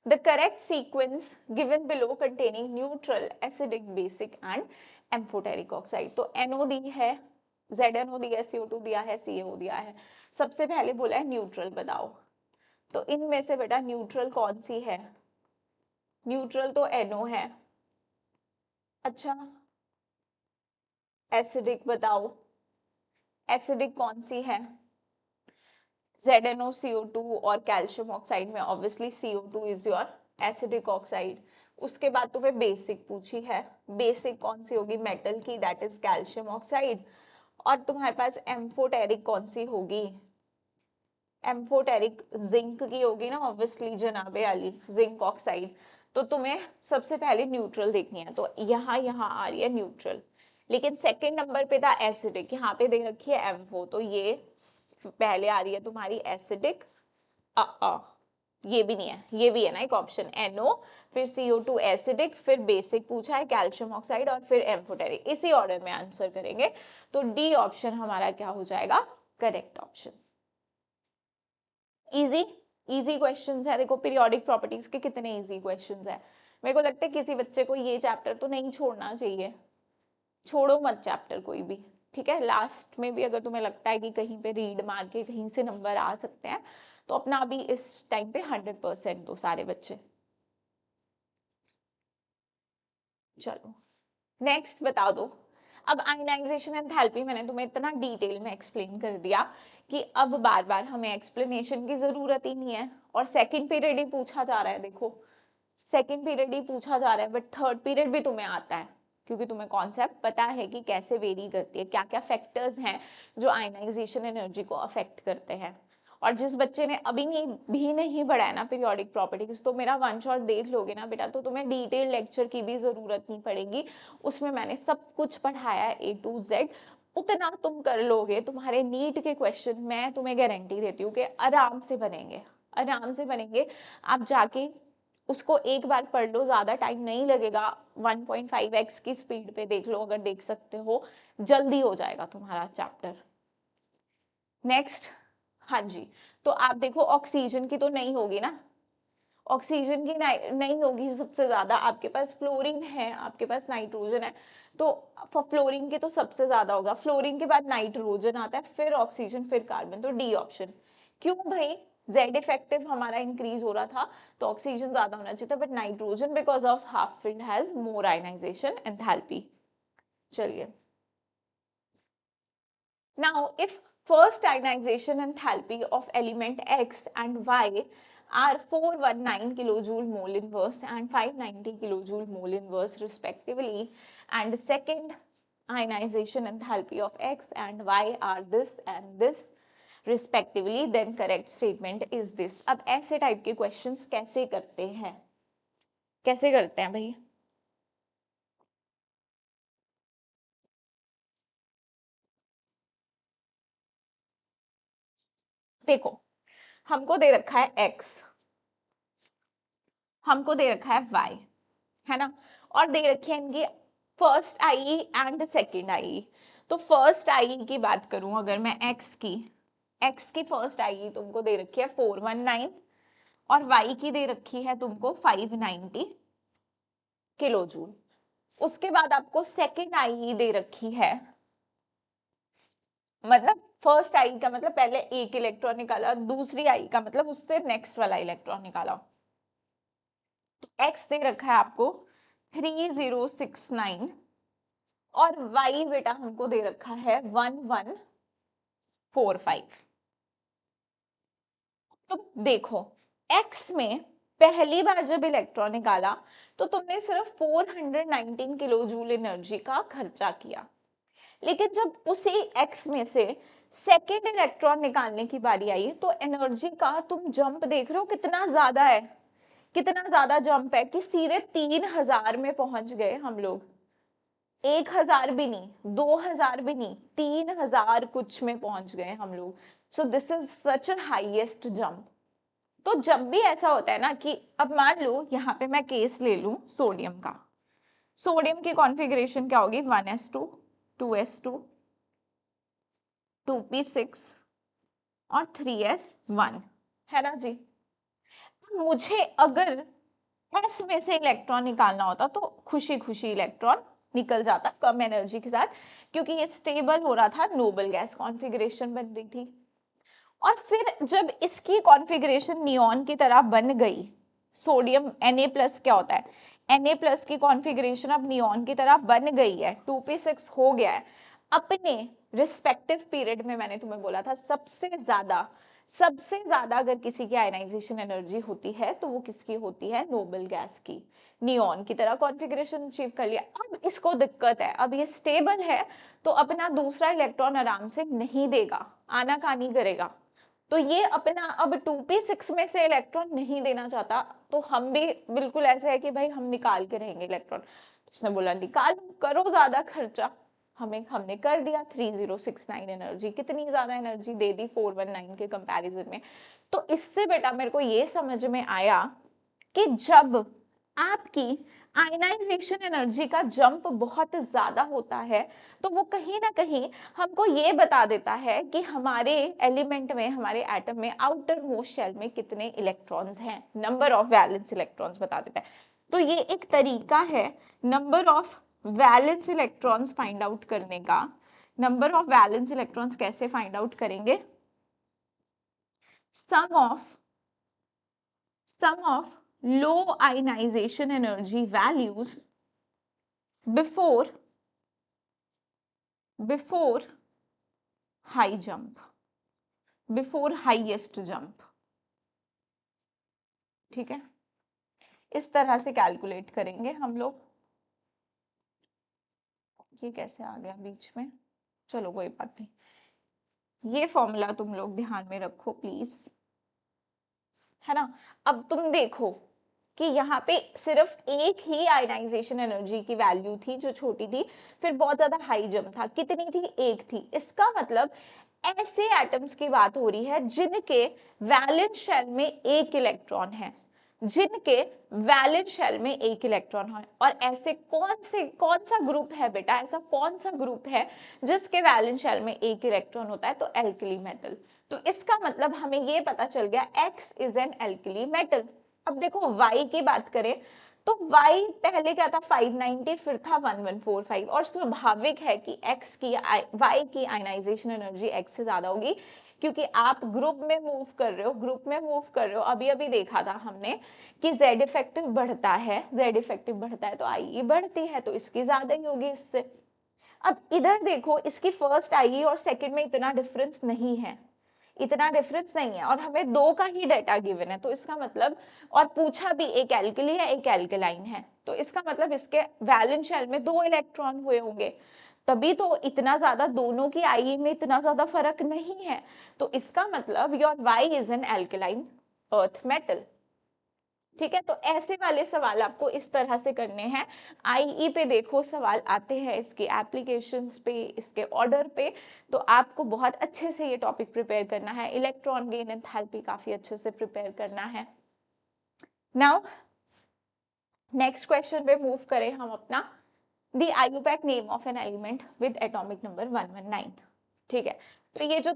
the correct sequence given below containing neutral, acidic, basic and amphoteric oxide, तो NO दी है, ZNO दिया है, CO2 दिया है, CaO दिया है, सबसे पहले बोला है न्यूट्रल बताओ, तो इनमें से बेटा न्यूट्रल कौन सी है, न्यूट्रल तो NO है। अच्छा, एसिडिक बताओ, एसिडिक कौन सी है, ZNO, CO2 और कैल्शियम ऑक्साइड में obviously CO2 is your acidic oxide. उसके बाद तुम्हें बेसिक पूछी है, बेसिक कौन सी होगी, मेटल की, दैट इज कैल्शियम ऑक्साइड। और तुम्हारे पास एम्फोटेरिक कौन सी होगी, एम्फोटेरिक जिंक की होगी ना, ऑब्वियसली जनाबे अली, जिंक ऑक्साइड। तो तुम्हें सबसे पहले न्यूट्रल देखनी है, तो यहाँ आ रही है न्यूट्रल, लेकिन सेकंड नंबर पे था एसिडिक, यहाँ पे दे रखी है एम्फो, तो ये पहले आ रही है तुम्हारी एसिडिक। ये भी नहीं है, ये भी है ना एक ऑप्शन, NO, फिर CO2 एसिडिक, फिर बेसिक पूछा है कैल्शियम ऑक्साइड, और फिर एम्फोटेरिक, इसी ऑर्डर में आंसर करेंगे, तो डी ऑप्शन हमारा क्या हो जाएगा, correct option. Easy, easy questions है, देखो पीरियोडिक प्रॉपर्टीज के कितने इजी क्वेश्चंस है, मेरे को लगता है किसी बच्चे को ये चैप्टर तो नहीं छोड़ना चाहिए, छोड़ो मत चैप्टर कोई भी, ठीक है। लास्ट में भी अगर तुम्हें लगता है कि कहीं पे रीड मार के कहीं से नंबर आ सकते हैं, तो अपना अभी इस टाइम पे 100% दो सारे बच्चे। चलो नेक्स्ट बता दो। अब आयनाइजेशन एंथैल्पी मैंने तुम्हें इतना डिटेल में एक्सप्लेन कर दिया कि अब बार बार हमें एक्सप्लेनेशन की जरूरत ही नहीं है, और सेकंड पीरियड ही पूछा जा रहा है, देखो सेकंड पीरियड ही पूछा जा रहा है, बट थर्ड पीरियड भी तुम्हें आता है, क्योंकि तुम्हें कॉन्सेप्ट पता है कि कैसे वेरी करती है, क्या क्या फैक्टर्स हैं जो आयनाइजेशन एनर्जी को अफेक्ट करते हैं। और जिस बच्चे ने अभी नहीं पढ़ा है ना पीरियोडिक प्रॉपर्टीज, तो मेरा वन शॉट देख लोगे ना बेटा, तो तुम्हें डिटेल लेक्चर की भी जरूरत नहीं पड़ेगी, उसमें मैंने सब कुछ पढ़ाया है A to Z, उतना तुम कर लोगे, तुम्हारे नीट के क्वेश्चन मैं तुम्हें गारंटी देती हूँ कि आराम से बनेंगे, आराम से बनेंगे। आप जाके उसको एक बार पढ़ लो, ज्यादा टाइम नहीं लगेगा, 1.5x की स्पीड पे देख लो, अगर देख सकते हो, जल्दी हो जाएगा तुम्हारा चैप्टर। नेक्स्ट, हाँ जी, तो आप देखो ऑक्सीजन की तो नहीं होगी ना, ऑक्सीजन की नहीं होगी सबसे ज्यादा, आपके पास फ्लोरीन है, आपके पास नाइट्रोजन है, तो फ्लोरीन के तो सबसे ज्यादा होगा, फ्लोरीन के बाद नाइट्रोजन आता है, फिर ऑक्सीजन, फिर कार्बन, तो डी ऑप्शन। क्यों भाई, जेड इफेक्टिव हमारा इंक्रीज हो रहा था, तो ऑक्सीजन ज्यादा होना चाहिए था, but nitrogen because of half filled has more ionization enthalpy. चलिए, now, if first ionization enthalpy of element X and Y are 419 kilojoule mole inverse and 590 kilojoule mole inverse respectively, and second ionization enthalpy of X and Y are this and this respectively, then correct statement is this. अब ऐसे टाइप के क्वेश्चंस कैसे करते हैं, कैसे करते हैं भाई? देखो, हमको दे रखा है X, हमको दे रखा है Y, है ना, और दे रखी है इनकी first I and second I. तो फर्स्ट आई की बात करूं अगर मैं एक्स की फर्स्ट आई तुमको दे रखी है 419 और वाई की दे रखी है तुमको 590 किलो जूल। उसके बाद आपको सेकेंड आई दे रखी है, मतलब फर्स्ट आई का मतलब पहले एक इलेक्ट्रॉन निकाला, दूसरी आई का मतलब उससे नेक्स्ट वाला इलेक्ट्रॉन निकाला। तो एक्स दे रखा है आपको 3069 और y बेटा हमको दे रखा है 1145। तो देखो, x में पहली बार जब इलेक्ट्रॉन निकाला तो तुमने सिर्फ 419 किलो जूल एनर्जी का खर्चा किया, लेकिन जब उसी x में से सेकेंड इलेक्ट्रॉन निकालने की बारी आई तो एनर्जी का तुम जंप देख रहे हो कितना ज्यादा है, कितना ज्यादा जंप है कि सीधे 3000 में पहुंच गए हम लोग। 1000 भी नहीं, 2000 भी नहीं, 3000 कुछ में पहुंच गए हम लोग। So this is such a highest jump. तो जब भी ऐसा होता है ना कि अब मान लो यहाँ पे मैं केस ले लूं सोडियम का, सोडियम की कॉन्फ़िगरेशन क्या होगी, 1s2 2s2 2p6 और 3s1, है ना जी। मुझे अगर एस में से इलेक्ट्रॉन निकालना होता तो खुशी खुशी इलेक्ट्रॉन निकल जाता कम एनर्जी के साथ, क्योंकि ये स्टेबल हो रहा था, नोबल गैस कॉन्फ़िगरेशन बन रही थी। और फिर जब इसकी कॉन्फ़िगरेशन नियॉन की तरह बन गई, सोडियम Na+ क्या होता है, Na+ की कॉन्फ़िगरेशन अब नियॉन की तरह बन गई है, 2p6 हो गया है। अपने रिस्पेक्टिव पीरियड में मैंने तुम्हें बोला था सबसे ज्यादा अगर किसी की आयनाइजेशन एनर्जी होती है तो वो किसकी होती है, नोबल गैस की। नियॉन की तरह कॉन्फ़िगरेशन अचीव कर लिया। अब इसको दिक्कत है, अब ये स्टेबल है तो अपना दूसरा इलेक्ट्रॉन आराम से नहीं देगा, आनाकानी करेगा। तो ये अपना अब 2p6 में से इलेक्ट्रॉन नहीं देना चाहता, तो हम भी बिल्कुल ऐसे है कि भाई हम निकाल के रहेंगे इलेक्ट्रॉन। उसने बोला निकालो, करो ज्यादा खर्चा, हमने कर दिया। 3069 एनर्जी, कितनी ज्यादा एनर्जी दे दी 419 के कंपैरिजन में। तो इससे बेटा मेरे को ये समझ में आया कि जब आपकी आयनाइजेशन एनर्जी का जंप बहुत ज्यादा होता है तो वो कहीं ना कहीं हमको ये बता देता है कि हमारे एलिमेंट में, हमारे एटम में आउटर मोस्ट शेल में कितने इलेक्ट्रॉन्स हैं, नंबर ऑफ वैलेंस इलेक्ट्रॉन्स बता देता है। तो ये एक तरीका है number of valence electrons find out करने का। नंबर ऑफ वैलेंस इलेक्ट्रॉन्स कैसे फाइंड आउट करेंगे, सम of low ionization energy values before high jump, before highest jump। ठीक है, इस तरह से कैलकुलेट करेंगे हम लोग। ये कैसे आ गया बीच में, चलो कोई बात नहीं, ये फॉर्मूला तुम लोग ध्यान में रखो प्लीज, है ना। अब तुम देखो कि यहाँ पे सिर्फ एक ही आयनाइजेशन एनर्जी की वैल्यू थी जो छोटी थी, फिर बहुत ज्यादा हाई जंप था, कितनी थी, एक थी। इसका मतलब ऐसे एटम्स की बात हो रही है जिनके वैलेंस शेल में एक इलेक्ट्रॉन है, जिनके वैलेंस शेल में एक इलेक्ट्रॉन है। और ऐसे कौन सा ग्रुप है बेटा, ऐसा कौन सा ग्रुप है जिसके वैलेंस शेल में एक इलेक्ट्रॉन होता है, तो एल्कली मेटल। तो इसका मतलब हमें ये पता चल गया X is an alkali metal. अब देखो Y की बात करें तो Y पहले क्या था 590, फिर था 1145, और स्वाभाविक है कि Y की आयनाइजेशन एनर्जी X से ज्यादा होगी, क्योंकि आप ग्रुप में मूव कर रहे हो, अभी अभी देखा था हमने कि Z इफेक्टिव बढ़ता है, तो IE बढ़ती है, तो इसकी ज्यादा ही होगी इससे। अब इधर देखो, इसकी फर्स्ट IE और सेकंड में इतना डिफरेंस नहीं है, और हमें दो का ही डेटा गिवन है, तो इसका मतलब, और पूछा भी एक एल्कली है एक एल्कलाइन है, तो इसका मतलब इसके वैलेंस शेल में 2 इलेक्ट्रॉन हुए होंगे, तभी तो इतना ज्यादा दोनों की IE में इतना ज्यादा फर्क नहीं है। तो इसका मतलब your Y is an alkaline earth metal. ठीक है, तो ऐसे वाले सवाल आपको इस तरह से करने हैं। IE पे देखो सवाल आते हैं, इसकी एप्लीकेशंस पे, इसके ऑर्डर पे, तो आपको बहुत अच्छे से ये टॉपिक प्रिपेयर करना है। इलेक्ट्रॉन गेन एंथैल्पी काफी अच्छे से प्रिपेयर करना है। नाउ नेक्स्ट क्वेश्चन पे मूव करें हम अपना। The IUPAC name of an element with atomic number 119। ठीक है, तो ये जो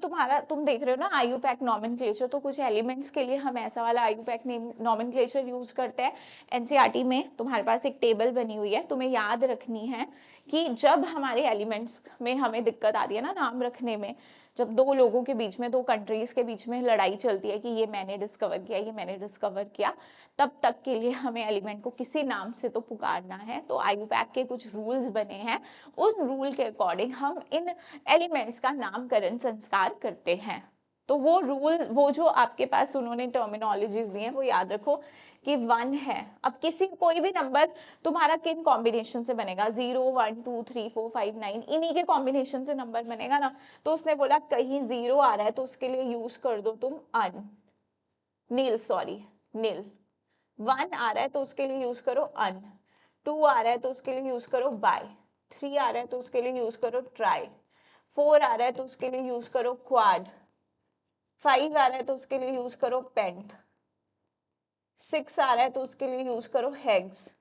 तुम देख रहे हो ना IUPAC नॉमेनक्लेचर, तो कुछ एलिमेंट्स के लिए हम ऐसा वाला IUPAC नेम नॉमेनक्लेचर यूज करते हैं। एनसीईआरटी में तुम्हारे पास एक टेबल बनी हुई है, तुम्हें याद रखनी है कि जब हमारे एलिमेंट्स में हमें दिक्कत आती है ना नाम रखने में, जब दो लोगों के बीच में, दो कंट्रीज के बीच में लड़ाई चलती है कि ये मैंने डिस्कवर किया, ये मैंने डिस्कवर किया, तब तक के लिए हमें एलिमेंट को किसी नाम से तो पुकारना है। तो IUPAC के कुछ रूल्स बने हैं, उन रूल के अकॉर्डिंग हम इन एलिमेंट्स का नामकरण संस्कार करते हैं। तो वो रूल, वो जो आपके पास उन्होंने टर्मिनोलॉजीज दी हैं, वो याद रखो कि 1 है। अब किसी कोई भी नंबर तुम्हारा किन कॉम्बिनेशन से बनेगा, 0 1 2 3 4 5 9, इन्हीं के कॉम्बिनेशन से नंबर बनेगा ना। तो उसने बोला कहीं 0 आ रहा है तो उसके लिए यूज कर दो तुम नील 1 आ रहा है तो उसके लिए यूज करो 2 आ रहा है तो उसके लिए यूज करो बाय, 3 आ रहा है तो उसके लिए यूज करो ट्राई, 4 आ रहा है तो उसके लिए यूज करो क्वाड, 5 आ रहा है तो उसके लिए यूज करो पेंट, 6 आ रहा है तो उसके लिए यूज करो हेक्स,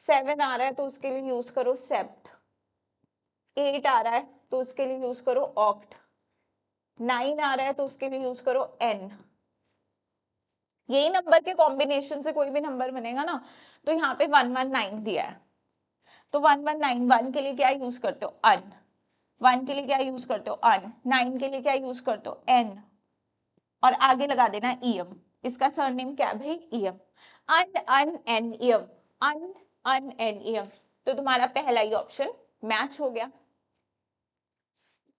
7 आ रहा है तो उसके लिए यूज करो सेप्ट, 8 आ रहा है तो उसके लिए यूज करो ऑक्ट, 9 आ रहा है तो उसके लिए यूज करो एन। यही नंबर के कॉम्बिनेशन से कोई भी नंबर बनेगा ना। तो यहाँ पे 119 दिया है, तो 119, 1 के लिए क्या यूज करते हो 1 के लिए क्या यूज करते हो 9 के लिए क्या यूज करते हो n, और आगे लगा देना ईएम। इसका सरनेम क्या है भाई, ईएम। अन एन ईएम। तो तुम्हारा पहला ही ऑप्शन मैच हो गया।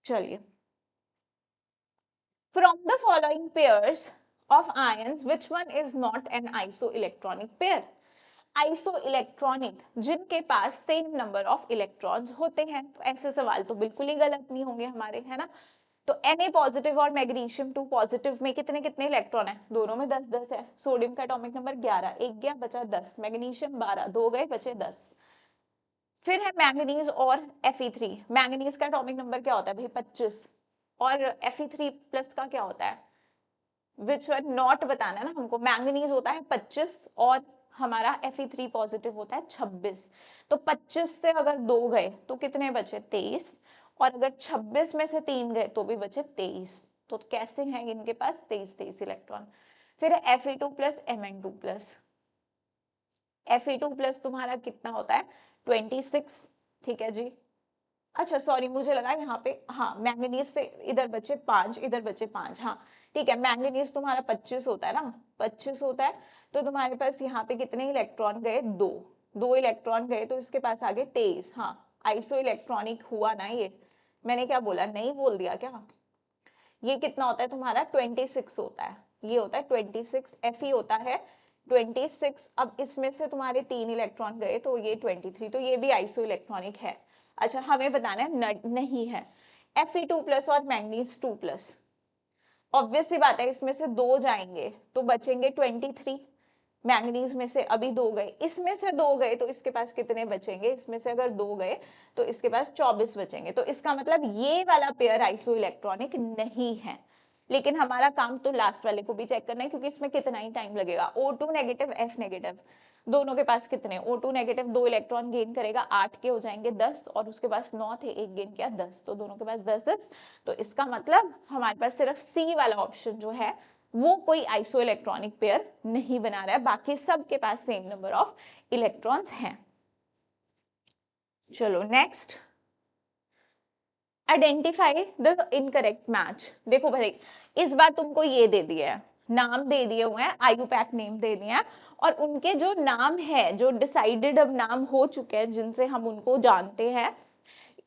चलिए, from the following pairs of ions which one is not an isoelectronic pair? Isoelectronic, जिनके पास सेम नंबर ऑफ इलेक्ट्रॉन्स होते हैं। तो ऐसे सवाल तो बिल्कुल ही गलत नहीं होंगे हमारे, है ना। तो Na पॉजिटिव और मैग्नीशियम 2 पॉजिटिव में कितने कितने इलेक्ट्रॉन है, दोनों में 10 10 है। सोडियम का एटॉमिक नंबर 11, एक गया बचा 10, मैग्नीशियम 12, दो गए बचे 10। फिर है मैंगनीज और Fe3। मैंगनीज का एटॉमिक नंबर क्या होता है भाई 25, और Fe3 प्लस का क्या होता है, विच वन नॉट बताना है ना हमको। मैंगनीज होता है 25 और हमारा Fe3 पॉजिटिव होता है 26। तो 25 से अगर 2 गए तो कितने बचे 23, और अगर 26 में से 3 गए तो भी बचे 23। तो कैसे हैं इनके पास 23 23 इलेक्ट्रॉन। फिर है Fe2 plus Mn2 plus. Fe2 plus तुम्हारा कितना होता है 26। ठीक है जी। अच्छा सॉरी, मुझे लगा यहाँ पे, हाँ मैंगनीज से इधर बचे 5, इधर बचे 5, हाँ ठीक है। मैंगनीज तुम्हारा 25 होता है ना, 25 होता है। तो तुम्हारे पास यहाँ पे कितने इलेक्ट्रॉन गए, 2 2 इलेक्ट्रॉन गए, तो इसके पास आगे 23। हाँ आइसो इलेक्ट्रॉनिक हुआ ना ये, मैंने क्या बोला, नहीं बोल दिया क्या। ये कितना होता है तुम्हारा 26 होता है, ये होता है 26। Fe होता है 26। अब इसमें से तुम्हारे 3 इलेक्ट्रॉन गए तो ये 23, तो ये भी आइसो इलेक्ट्रॉनिक है। अच्छा हमें बताना है नहीं है। Fe2 प्लस और मैंगनीज 2 प्लस, ऑब्वियस सी बात है इसमें से 2 जाएंगे तो बचेंगे 23। मैंगनीज में से अभी 2 गए, इसमें से 2 गए तो इसके पास कितने बचेंगे, इसमें से अगर 2 गए तो इसके पास 24 बचेंगे। तो इसका मतलब ये वाला पेयर आइसो इलेक्ट्रॉनिक नहीं है। लेकिन हमारा काम तो लास्ट वाले को भी चेक करना है, क्योंकि इसमें कितना ही टाइम लगेगा। O2 नेगेटिव, F नेगेटिव, दोनों के पास कितने, O2 नेगेटिव 2 इलेक्ट्रॉन गेन करेगा, 8 के हो जाएंगे 10, और उसके पास 9 थे, एक गेन किया 10, तो दोनों के पास 10-10। तो इसका मतलब हमारे पास सिर्फ C वाला ऑप्शन जो है वो कोई आइसो इलेक्ट्रॉनिक पेयर नहीं बना रहा है, बाकी सबके पास सेम नंबर ऑफ इलेक्ट्रॉन्स हैं। चलो next, identify the incorrect match. देखो भाई, इस बार तुमको ये दे दिया है, नाम दे दिए हुए हैं, आयुपैक नेम दे दिए हैं, और उनके जो नाम है, जो डिसाइडेड अब नाम हो चुके हैं, जिनसे हम उनको जानते हैं,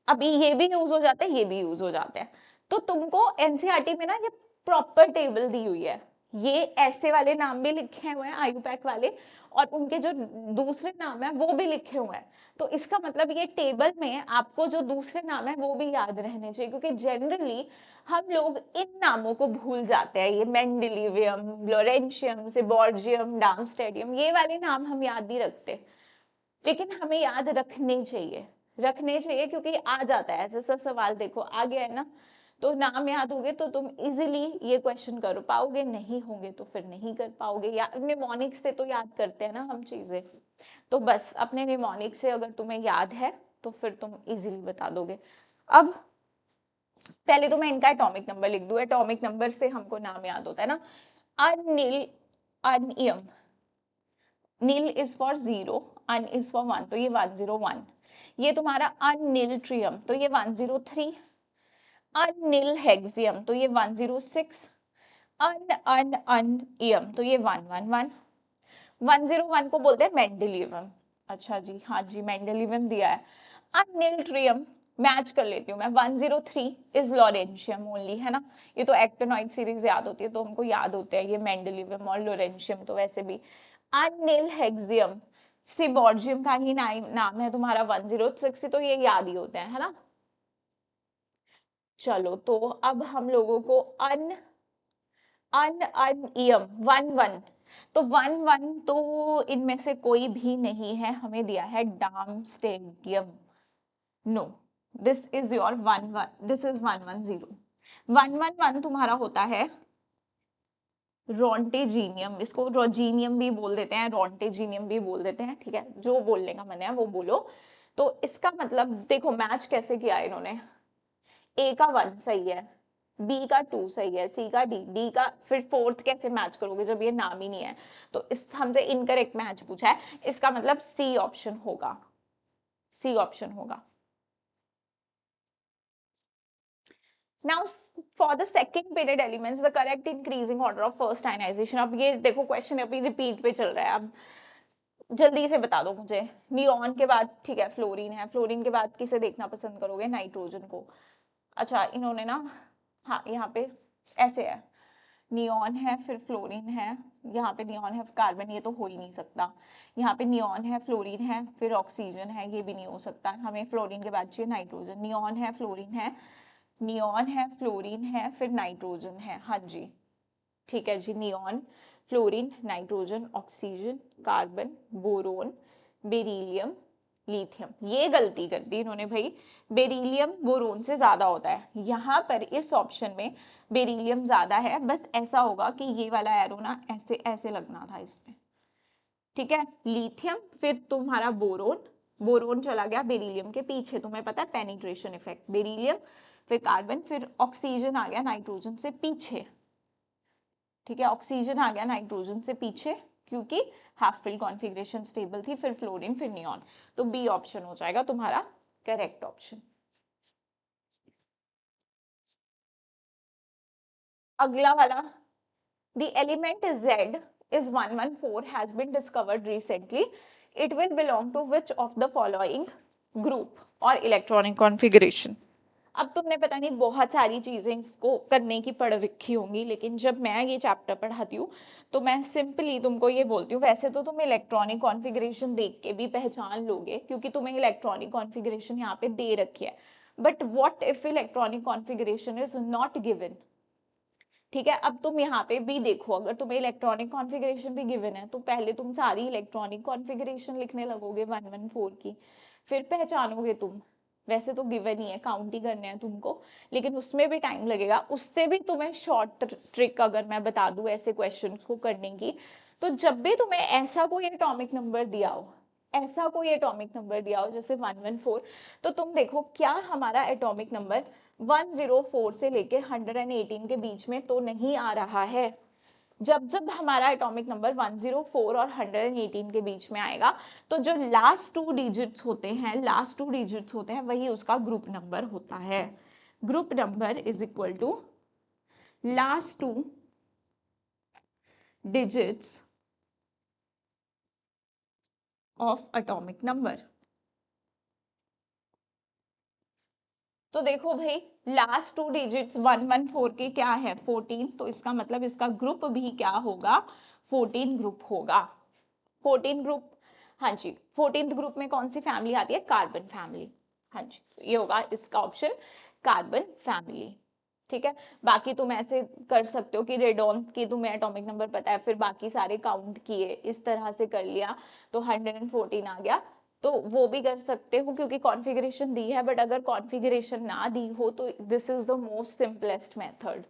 अभी ये भी यूज हो जाते हैं, ये भी यूज हो जाते हैं। तो तुमको एनसीईआरटी में ना ये प्रॉपर टेबल दी हुई है, ये ऐसे वाले नाम भी लिखे हुए हैं आयुपैक वाले, और उनके जो दूसरे नाम है वो भी लिखे हुए हैं। तो इसका मतलब ये टेबल में आपको जो दूसरे नाम है वो भी याद रहने चाहिए, क्योंकि जनरली हम लोग इन नामों को भूल जाते हैं। ये मेंडेलिवियम, लॉरेंशियम, सेबोर्जियम, डार्मस्टेडियम, ये वाले नाम हम याद नहीं रखते, लेकिन हमें याद रखने चाहिए, रखने चाहिए, क्योंकि आ जाता है ऐसा सा सवाल। देखो आ गया है ना, तो नाम याद होंगे तो तुम इजीली ये क्वेश्चन कर पाओगे, नहीं होंगे तो फिर नहीं कर पाओगे। या निमोनिक्स से तो याद करते हैं ना हम चीजें, तो बस अपने निमोनिक्स से अगर तुम्हें याद है तो फिर तुम इजीली बता दोगे। अब पहले तो मैं इनका एटॉमिक नंबर लिख दूं, एटॉमिक नंबर से हमको नाम याद होता है ना। अनिल, अनियम, nil is for 0, un is for 1, तो ये 101। ये तुम्हारा अनिलट्रियम, तो ये 103। अनिल हेक्सियम, तो ये 106। अनियम, तो ये 111। 101 को बोलते हैं मेंडेलिवियम। अच्छा जी, हाँ जी, मेंडेलिवियम दिया है। अनिलट्रियम मैच कर लेती हूँ मैं, 103 इज लॉरेंशियम ओनली, है ना। ये तो एक्टिनॉइड सीरीज याद होती है तो हमको याद होते हैं ये मेंडेलिवियम और लॉरेंशियम, तो वैसे भी। अनिल हेक्सियम, सिबोर्जियम का ही नाम है तुम्हारा, 106, तो ये याद ही होते हैं, है ना। चलो तो अब हम लोगों को अनियम 11, तो 11 तो इनमें से कोई भी नहीं है, हमें दिया है darmstadtium. No, this is your 11, this is 110। 111 तुम्हारा होता है रोंटेजीनियम, इसको रोजीनियम भी बोल देते हैं, रोंटेजीनियम भी बोल देते हैं, ठीक है, जो बोलने का मन है वो बोलो। तो इसका मतलब देखो मैच कैसे किया है इन्होंने, ए का 1 सही है, बी का 2 सही है, सी का डी का, फिर फोर्थ कैसे मैच करोगे जब ये नाम ही नहीं है। तो इस हमसे इनकरेक्ट मैच पूछा है, इसका मतलब सी ऑप्शन होगा, सी ऑप्शन होगा। Now for the second period elements, the correct increasing order of first ionization। अब ये देखो क्वेश्चन अभी रिपीट पे चल रहा है, अब जल्दी से बता दो मुझे। नियॉन के बाद ठीक है फ्लोरीन है, फ्लोरीन के बाद किसे देखना पसंद करोगे, नाइट्रोजन को। अच्छा इन्होंने ना, हाँ यहाँ पे ऐसे है, नियॉन है फिर फ्लोरीन है, यहाँ पे नियॉन है कार्बन, ये तो हो ही नहीं सकता। यहाँ पे नियॉन है फ्लोरीन है फिर ऑक्सीजन है, ये भी नहीं हो सकता, हमें फ्लोरीन के बाद चाहिए नाइट्रोजन। नियॉन है फ्लोरीन है, नियॉन है फ्लोरीन है फिर नाइट्रोजन है, हाँ जी ठीक है जी, neon, fluorine, nitrogen, oxygen, carbon, boron, beryllium, lithium. ये गलती कर दी इन्होंने भाई, बेरिलियम बोरोन से ज्यादा होता है, यहाँ पर इस ऑप्शन में बेरिलियम ज्यादा है, बस ऐसा होगा कि ये वाला एरो ना ऐसे ऐसे लगना था इसमें, ठीक है। लिथियम फिर तुम्हारा बोरोन, बोरोन चला गया बेरिलियम के पीछे, तुम्हें पता है पेनिट्रेशन इफेक्ट, बेरिलियम फिर कार्बन फिर ऑक्सीजन आ गया नाइट्रोजन से पीछे, ठीक है, ऑक्सीजन आ गया नाइट्रोजन से पीछे, क्योंकि हाफ फिल कॉन्फ़िगरेशन स्टेबल थी, फिर फ्लोरीन फिर नियॉन, तो बी ऑप्शन हो जाएगा तुम्हारा करेक्ट ऑप्शन। अगला वाला, the element Z is 114 has been discovered recently, it will belong to which of the following group or electronic configuration। अब तुमने पता नहीं बहुत सारी चीजें इसको करने की पढ़ रखी होंगी, लेकिन जब मैं ये चैप्टर पढ़ाती हूँ तो मैं सिंपली तुमको ये बोलती हूँ, वैसे तो तुम इलेक्ट्रॉनिक कॉन्फ़िगरेशन देख के भी पहचान लोगे क्योंकि तुम्हें इलेक्ट्रॉनिक कॉन्फ़िगरेशन यहाँ पे दे रखी है, but what if electronic configuration is not given, ठीक है। अब तुम यहाँ पे भी देखो, अगर तुम्हें इलेक्ट्रॉनिक कॉन्फ़िगरेशन भी गिवन है तो पहले तुम सारी इलेक्ट्रॉनिक कॉन्फ़िगरेशन लिखने लगोगे 114 की, फिर पहचानोगे तुम वैसे तो गिवन ही है, काउंट ही करने हैं तुमको, लेकिन उसमें भी टाइम लगेगा। उससे भी तुम्हें शॉर्ट ट्रिक अगर मैं बता दूं ऐसे क्वेश्चन को करने की, तो जब भी तुम्हें ऐसा कोई एटॉमिक नंबर दिया हो, ऐसा कोई एटॉमिक नंबर दिया हो जैसे 114, तो तुम देखो क्या हमारा एटॉमिक नंबर 104 से लेके 118 के बीच में तो नहीं आ रहा है। जब जब हमारा एटॉमिक नंबर 104 और 118 के बीच में आएगा, तो जो लास्ट टू डिजिट्स होते हैं, लास्ट टू डिजिट्स होते हैं, वही उसका ग्रुप नंबर होता है। Group number is equal to last two digits of atomic number. तो देखो भाई, लास्ट टू डिजिट्स 114 के क्या है 14, तो इसका मतलब इसका ग्रुप भी क्या होगा 14 ग्रुप होगा। 14 ग्रुप, हाँ जी, 14th ग्रुप में कौन सी फैमिली आती है, कार्बन फैमिली। हाँ जी, तो ये होगा इसका ऑप्शन, कार्बन फैमिली। ठीक है, बाकी तुम ऐसे कर सकते हो कि रेडॉन की तुम्हें एटॉमिक नंबर पता है, फिर बाकी सारे काउंट किए, इस तरह से कर लिया तो 114 आ गया, तो वो भी कर सकते हो क्योंकि कॉन्फ़िगरेशन दी है। बट अगर कॉन्फ़िगरेशन ना दी हो तो this is the most simplest method.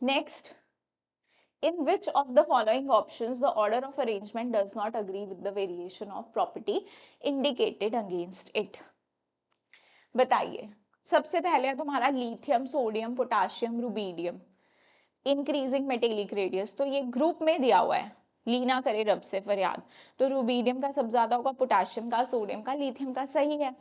Next, in which of the following options the order of arrangement does not agree with the variation of property indicated against it? बताइए। सबसे पहले है तुम्हारा lithium, sodium, potassium, rubidium, increasing metallic radius, तो ये ग्रुप में दिया हुआ है, ली ना करे रब से फरियाद। तो रुबीडियम का सब ज्यादा होगा, पोटाशियम का, सोडियम का, लिथियम का, सही है।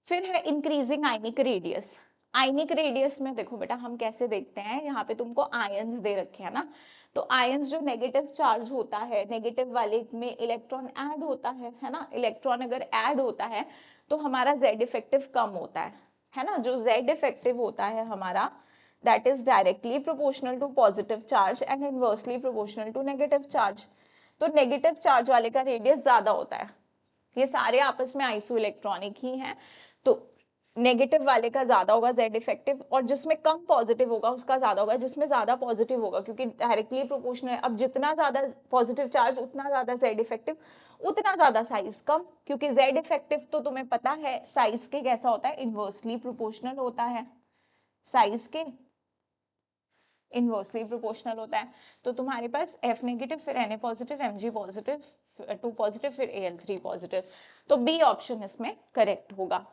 फिर है increasing ionic radius. Ionic radius में देखो बेटा हम कैसे देखते हैं, यहाँ पे तुमको आयंस दे रखे हैं ना, तो आयंस जो नेगेटिव चार्ज होता है, नेगेटिव वाले में इलेक्ट्रॉन ऐड होता है ना, इलेक्ट्रॉन अगर ऐड होता है तो हमारा जेड इफेक्टिव कम होता है ना, जो जेड इफेक्टिव होता है हमारा, that is directly proportional to positive charge and inversely proportional to negative charge. तो नेगेटिव चार्ज वाले का रेडियस ज्यादा होता है, ये सारे आपस में आइसो इलेक्ट्रॉनिक ही हैं, तो नेगेटिव वाले का ज्यादा होगा जेड इफेक्टिव, और जिसमें कम पॉजिटिव होगा उसका ज्यादा होगा जिसमें ज्यादा पॉजिटिव होगा, क्योंकि डायरेक्टली प्रोपोर्शनल है। अब जितना ज्यादा पॉजिटिव चार्ज उतना ज्यादा जेड इफेक्टिव, उतना ज्यादा साइज कम, क्योंकि जेड इफेक्टिव तो तुम्हें पता है साइज के कैसा होता है, इनवर्सली प्रोपोर्शनल होता है, साइज के इनवर्सली प्रोपोर्शनल होता है। तो तुम्हारे पास एफ नेगेटिव, फिर N A positive, M G positive, 2 positive, फिर AL3 पॉजिटिव, तो बी ऑप्शन इसमें करेक्ट होगा,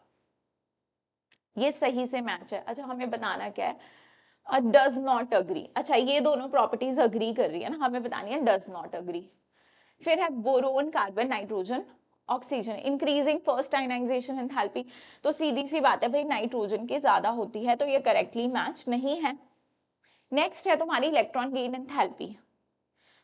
ये सही से मैच है। अच्छा हमें बताना क्या है, डज नॉट अग्री। अच्छा ये दोनों प्रॉपर्टीज अग्री कर रही है ना, हमें बतानी है डज नॉट अग्री। फिर है boron, carbon, nitrogen, oxygen, increasing first ionization enthalpy, तो सीधी सी बात है भाई नाइट्रोजन की ज्यादा होती है, तो ये करेक्टली मैच नहीं है। नेक्स्ट है तुम्हारी इलेक्ट्रॉन गेन एंथैल्पी,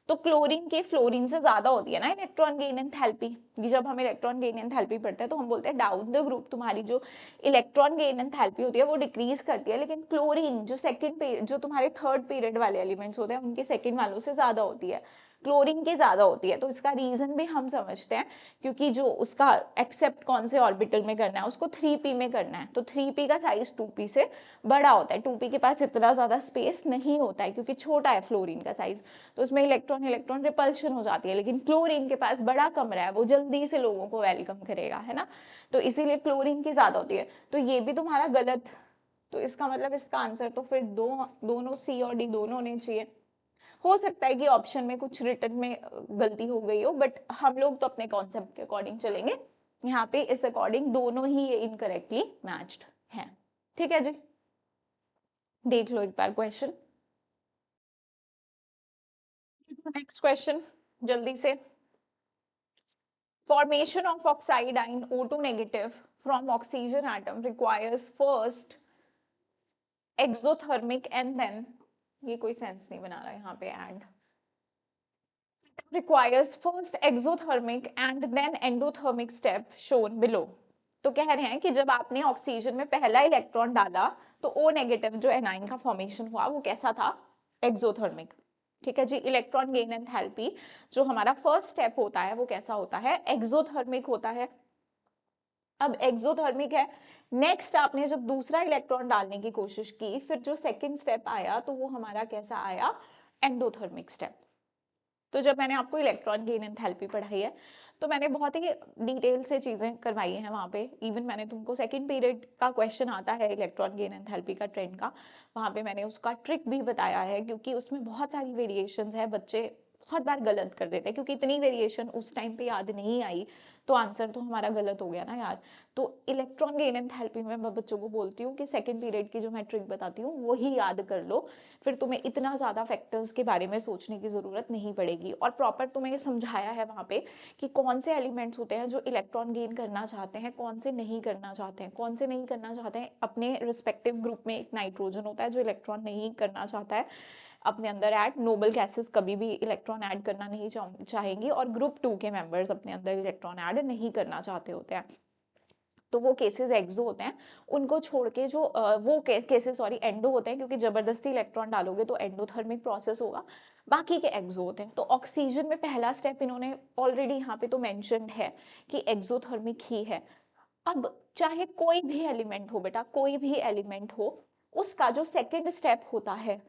तो क्लोरीन की फ्लोरीन से ज्यादा होती है ना इलेक्ट्रॉन गेन एंथैल्पी। जब हम इलेक्ट्रॉन गेन एंथैल्पी पढ़ते हैं तो हम बोलते हैं डाउन द ग्रुप तुम्हारी जो इलेक्ट्रॉन गेन एंथैल्पी होती है वो डिक्रीज करती है, लेकिन क्लोरीन जो सेकंड जो तुम्हारे थर्ड पीरियड वाले एलिमेंट्स होते हैं उनके सेकंड वालों से ज्यादा होती है, क्लोरीन की ज्यादा होती है। तो इसका रीजन भी हम समझते हैं, क्योंकि जो उसका एक्सेप्ट कौन से ऑर्बिटल में करना है, उसको 3p में करना है, तो 3p का साइज 2p से बड़ा होता है, 2p के पास इतना ज्यादा स्पेस नहीं होता है क्योंकि छोटा है फ्लोरीन का साइज, तो उसमें इलेक्ट्रॉन इलेक्ट्रॉन रिपल्शन हो जाती है। लेकिन क्लोरीन के पास बड़ा कमरा है, वो जल्दी से लोगों को वेलकम करेगा, है ना, तो इसीलिए क्लोरीन की ज्यादा होती है। तो ये भी तुम्हारा गलत, तो इसका मतलब इसका आंसर तो फिर दोनों सी और डी दोनों होने चाहिए। हो सकता है कि ऑप्शन में कुछ रिटर्न में गलती हो गई हो, बट हम लोग तो अपने कॉन्सेप्ट के अकॉर्डिंग चलेंगे, यहाँ पे इस अकॉर्डिंग दोनों ही ये इनकरेक्टली मैच्ड हैं। ठीक है जी, देख लो एक बार क्वेश्चन। नेक्स्ट क्वेश्चन जल्दी से। Formation of oxide ion O2 negative from oxygen atom requires first exothermic and then, ये कोई सेंस नहीं बना रहा है यहाँ पे, and requires first exothermic and then endothermic step shown below। तो कह रहे हैं कि जब आपने ऑक्सीजन में पहला इलेक्ट्रॉन डाला तो ओ नेगेटिव जो एनाइन का फॉर्मेशन हुआ वो कैसा था, एक्सोथर्मिक। ठीक है जी, इलेक्ट्रॉन गेन एंथैल्पी जो हमारा फर्स्ट स्टेप होता है वो कैसा होता है, एक्सोथर्मिक होता है। अब एक्सोथर्मिक है, नेक्स्ट आपने जब दूसरा इलेक्ट्रॉन डालने की कोशिश की, फिर जो सेकंड स्टेप आया तो वो हमारा कैसा आया, एंडोथर्मिक स्टेप। तो जब मैंने आपको इलेक्ट्रॉन गेन एंथैल्पी पढ़ाई है तो मैंने बहुत ही डिटेल से चीजें करवाई हैं वहाँ पे। इवन मैंने तुमको सेकंड पीरियड का क्वेश्चन आता है इलेक्ट्रॉन गेन एंथैल्पी का ट्रेंड का, वहाँ पे मैंने उसका ट्रिक भी बताया है, क्योंकि उसमें बहुत सारी वेरिएशंस है, बच्चे बहुत बार गलत कर देते हैं, क्योंकि इतनी वेरिएशन उस टाइम पे याद नहीं आई तो आंसर तो हमारा गलत हो गया ना यार। तो इलेक्ट्रॉन गेन एंथैल्पी में मैं बच्चों को बोलती हूँ कि सेकंड पीरियड की जो मैं ट्रिक बताती हूँ वो ही याद कर लो, फिर तुम्हें इतना ज्यादा फैक्टर्स के बारे में सोचने की जरूरत नहीं पड़ेगी। और प्रॉपर तुम्हें समझाया है वहां पे कि कौन से एलिमेंट्स होते हैं जो इलेक्ट्रॉन गेन करना चाहते हैं, कौन से नहीं करना चाहते हैं, कौन से नहीं करना चाहते हैं। अपने रिस्पेक्टिव ग्रुप में एक नाइट्रोजन होता है जो इलेक्ट्रॉन नहीं करना चाहता है अपने अंदर ऐड, नोबल गैसेस कभी भी इलेक्ट्रॉन ऐड करना नहीं चाहेंगी, और ग्रुप 2 के मेंबर्स अपने अंदर इलेक्ट्रॉन ऐड नहीं करना चाहते होते हैं। तो वो केसेस एक्सो होते हैं, उनको छोड़ के जो वो केसेस सॉरी एंडो होते हैं, क्योंकि जबरदस्ती इलेक्ट्रॉन डालोगे तो एंडोथर्मिक प्रोसेस होगा। बाकी के एक्सो होते हैं। तो ऑक्सीजन में पहला स्टेप इन्होंने ऑलरेडी यहाँ पे तो मेंशन्ड है कि एक्सोथर्मिक ही है। अब चाहे कोई भी एलिमेंट हो बेटा, कोई भी एलिमेंट हो, उसका जो सेकंड स्टेप होता है,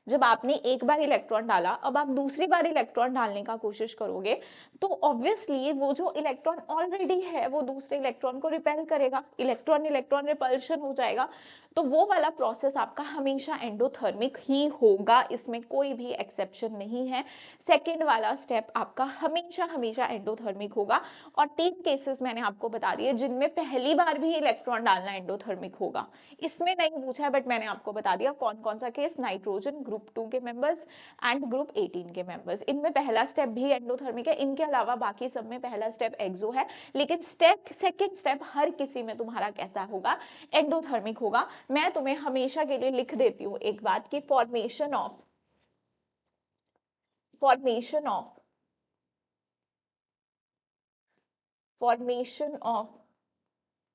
जब आपने एक बार इलेक्ट्रॉन डाला अब आप दूसरी बार इलेक्ट्रॉन डालने का कोशिश करोगे, तो ऑब्वियसली वो जो इलेक्ट्रॉन ऑलरेडी है वो दूसरे इलेक्ट्रॉन को रिपेल करेगा, इलेक्ट्रॉन इलेक्ट्रॉन रिपल्शन हो जाएगा। तो वो वाला प्रोसेस आपका हमेशा एंडोथर्मिक ही होगा, इसमें कोई भी एक्सेप्शन नहीं है। सेकेंड वाला स्टेप आपका हमेशा हमेशा एंडोथर्मिक होगा। और 3 केसेस मैंने आपको बता दिए जिनमें पहली बार भी इलेक्ट्रॉन डालना एंडोथर्मिक होगा। इसमें नहीं पूछा है बट मैंने आपको बता दिया कौन कौन सा केस, नाइट्रोजन ग्रुप 2 के मेंबर्स एंड ग्रुप 18 के मेंबर्स, इनमें पहला स्टेप भी एंडोथर्मिक है। इनके अलावा बाकी सब में पहला स्टेप एक्सो है, लेकिन सेकेंड स्टेप हर किसी में तुम्हारा कैसा होगा, एंडोथर्मिक होगा। मैं तुम्हें हमेशा के लिए लिख देती हूँ एक बात की formation of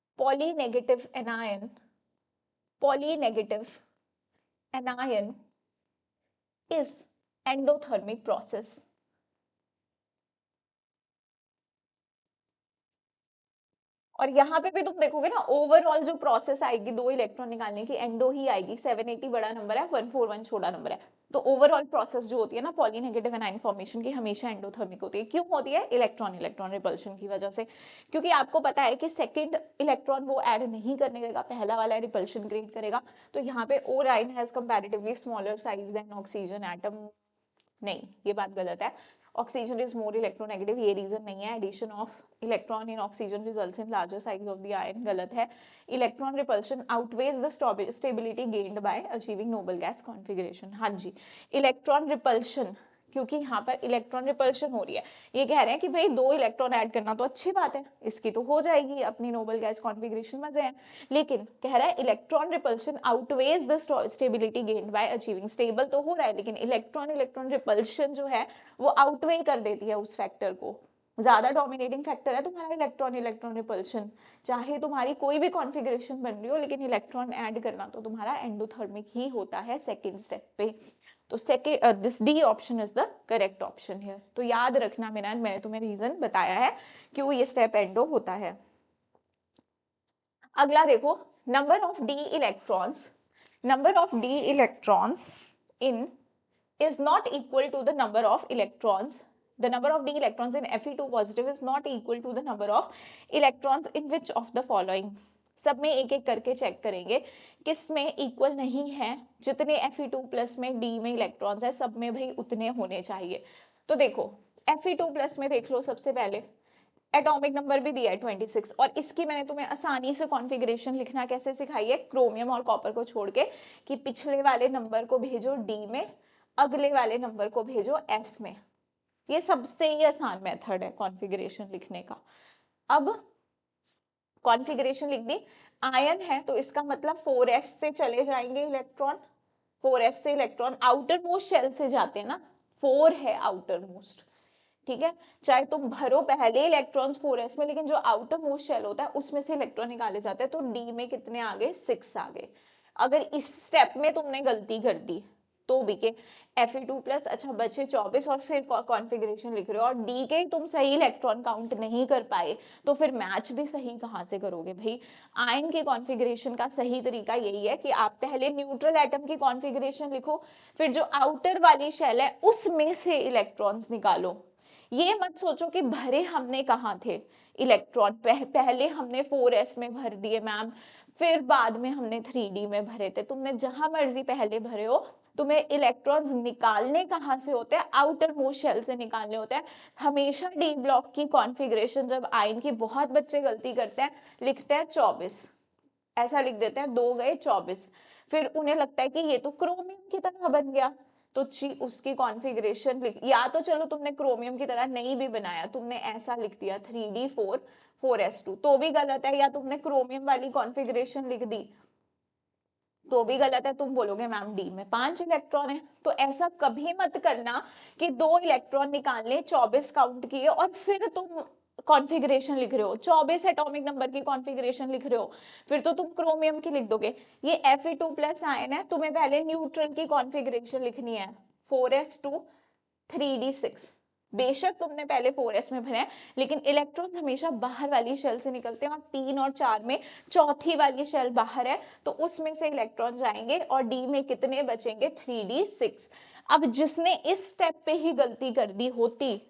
polynegative anion is endothermic process. और यहाँ पे भी तुम देखोगे ना ओवरऑल जो प्रोसेस आएगी 2 इलेक्ट्रॉन निकालने की एंडो ही आएगी। 780 बड़ा नंबर है, 141 छोटा नंबर है। तो ओवरऑल प्रोसेस जो होती है ना पॉलीनेगेटिव एनायन फॉर्मेशन की, हमेशा एंडोथर्मिक होती है। क्यों होती है? इलेक्ट्रॉन इलेक्ट्रॉन रिपल्शन की वजह से। क्योंकि आपको पता है कि सेकंड इलेक्ट्रॉन वो ऐड नहीं करने देगा, पहला वाला रिपल्शन क्रिएट करेगा। तो यहाँ पे O ion has comparatively smaller size than oxygen atom. नहीं, ये बात गलत है। ऑक्सीजन इज मोर इलेक्ट्रोनेगेटिव, ये रीजन नहीं है। Addition of electron in oxygen results in larger size of the ion, गलत है। Electron repulsion outweighs the stability gained by achieving noble gas configuration. हाँ जी, इलेक्ट्रॉन रिपल्शन, क्योंकि यहाँ पर इलेक्ट्रॉन रिपल्शन हो रही है। ये कह रहे हैं कि भाई 2 इलेक्ट्रॉन ऐड करना तो अच्छी बात है, इसकी तो हो जाएगी अपनी नोबल गैस कॉन्फिगरेशन, मजे हैं। लेकिन कह रहा है electron repulsion outweighs the stability gained by achieving, stable तो हो रहा है लेकिन इलेक्ट्रॉन इलेक्ट्रॉन रिपल्शन जो है वो आउटवे कर देती है उस फैक्टर को। ज्यादा डोमिनेटिंग फैक्टर है तुम्हारा इलेक्ट्रॉन इलेक्ट्रॉन रिपल्शन। चाहे तुम्हारी कोई भी कॉन्फिगरेशन बन रही हो, लेकिन इलेक्ट्रॉन ऐड करना तो तुम्हारा एंडोथर्मिक ही होता है सेकेंड स्टेप पे। तो second this D option is the correct option here. तो याद रखना मेरा, मैंने तुम्हें रीजन बताया है क्यों ये स्टेप एंडो होता है। अगला देखो, number of D electrons in is not equal to the number of electrons. The number of d electrons in Fe2 positive is not equal to the number of electrons in which of the following. सब में एक एक करके चेक करेंगे किस में इक्वल नहीं है। जितने Fe2 प्लस में d में इलेक्ट्रॉन्स है सब में भाई उतने होने चाहिए। तो देखो Fe2 प्लस में देख लो, सबसे पहले एटॉमिक नंबर भी दिया है 26, और इसकी मैंने तुम्हें आसानी से कॉन्फ़िगरेशन लिखना कैसे सिखाई है, क्रोमियम और कॉपर को छोड़ के, कि पिछले वाले नंबर को भेजो डी में, अगले वाले नंबर को भेजो एस में। ये सबसे ही आसान मेथड है कॉन्फ़िगरेशन लिखने का। अब कॉन्फ़िगरेशन लिख दी, आयन है तो इसका मतलब 4s से चले जाएंगे इलेक्ट्रॉन, 4s से इलेक्ट्रॉन आउटर मोस्ट शेल से जाते हैं ना, 4 है आउटर मोस्ट, ठीक है। चाहे तुम भरो पहले इलेक्ट्रॉन्स 4s में, लेकिन जो आउटर मोस्ट शेल होता है उसमें से इलेक्ट्रॉन निकाले जाते हैं। तो डी में कितने आ गए? 6 आ गए। अगर इस स्टेप में तुमने गलती कर दी तो बी के Fe2 प्लस, अच्छा बचे 24 और फिर कॉन्फ़िगरेशन लिख रहे हो और डी के तुम सही इलेक्ट्रॉन काउंट नहीं कर पाए तो फिर मैच भी सही कहाँ से करोगे भाई। आयन के कॉन्फ़िगरेशन का सही तरीका यही है कि आप पहले न्यूट्रल एटम की कॉन्फ़िगरेशन लिखो, फिर जो आउटर वाली शेल है उसमें से इलेक्ट्रॉन्स निकालो। ये मत सोचो कि भरे हमने कहाँ थे इलेक्ट्रॉन, पहले हमने 4s में भर दिए मैम, फिर बाद में हमने 3d में भरे थे। तुमने जहां मर्जी पहले भरे हो, तुम्हें इलेक्ट्रॉन्स निकालने कहाँ से होते हैं, आउटर मोस्ट शेल से निकालने होते हैं। हमेशा डी ब्लॉक की कॉन्फ़िगरेशन जब आयन की, बहुत बच्चे गलती करते हैं, लिखते हैं 24, ऐसा लिख देते हैं 2 गए 24, फिर उन्हें लगता है कि ये तो क्रोमियम की तरह बन गया, तो ची उसकी कॉन्फ़िगरेशन लिख, या तो चलो तुमने क्रोमियम की तरह नहीं भी बनाया, तुमने ऐसा लिख दिया 3d4 4s2 तो भी गलत है, या तुमने क्रोमियम वाली कॉन्फ़िगरेशन लिख दी तो भी गलत है। तुम बोलोगे मैम डी में 5 इलेक्ट्रॉन है, तो ऐसा कभी मत करना कि 2 इलेक्ट्रॉन निकालने 24 काउंट किए और फिर तुम कॉन्फ़िगरेशन लिख रहे हो, 24 एटॉमिक नंबर की कॉन्फ़िगरेशन लिख रहे हो, फिर तो तुम क्रोमियम की लिख दोगे। ये Fe2 प्लस आयन है, तुम्हें पहले न्यूट्रल की कॉन्फ़िगरेशन लिखनी है 4s2 3d6। बेशक तुमने पहले 4s में भरे, लेकिन इलेक्ट्रॉन्स हमेशा बाहर वाली शेल से निकलते हैं और 3 और 4 में चौथी वाली शेल बाहर है, तो उसमें से इलेक्ट्रॉन जाएंगे और डी में कितने बचेंगे 3d6। अब जिसने इस स्टेप पे ही गलती कर दी होती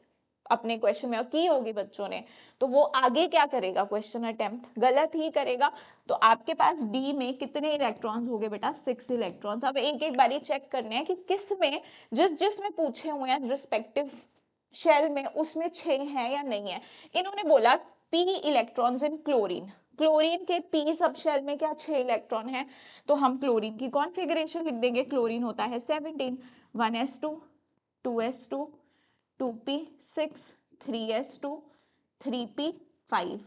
अपने क्वेश्चन में और की होगी बच्चों ने, तो वो आगे क्या करेगा, क्वेश्चन अटेम्प्ट गलत ही करेगा। तो आपके पास डी में कितने इलेक्ट्रॉन्स हो गए बेटा 6 इलेक्ट्रॉन्स। अब एक एक बारी चेक करने हैं कि किस में, जिस में पूछे हुए हैं रिस्पेक्टिव शेल में, उसमें 6 है या नहीं है। इन्होंने बोला p electrons in chlorine, chlorine के p सब शेल में क्या 6 इलेक्ट्रॉन है, तो हम क्लोरीन की कॉन्फ़िगरेशन लिख देंगे। क्लोरीन होता है 17, 1s2 2s2 2p6 3s2 3p5।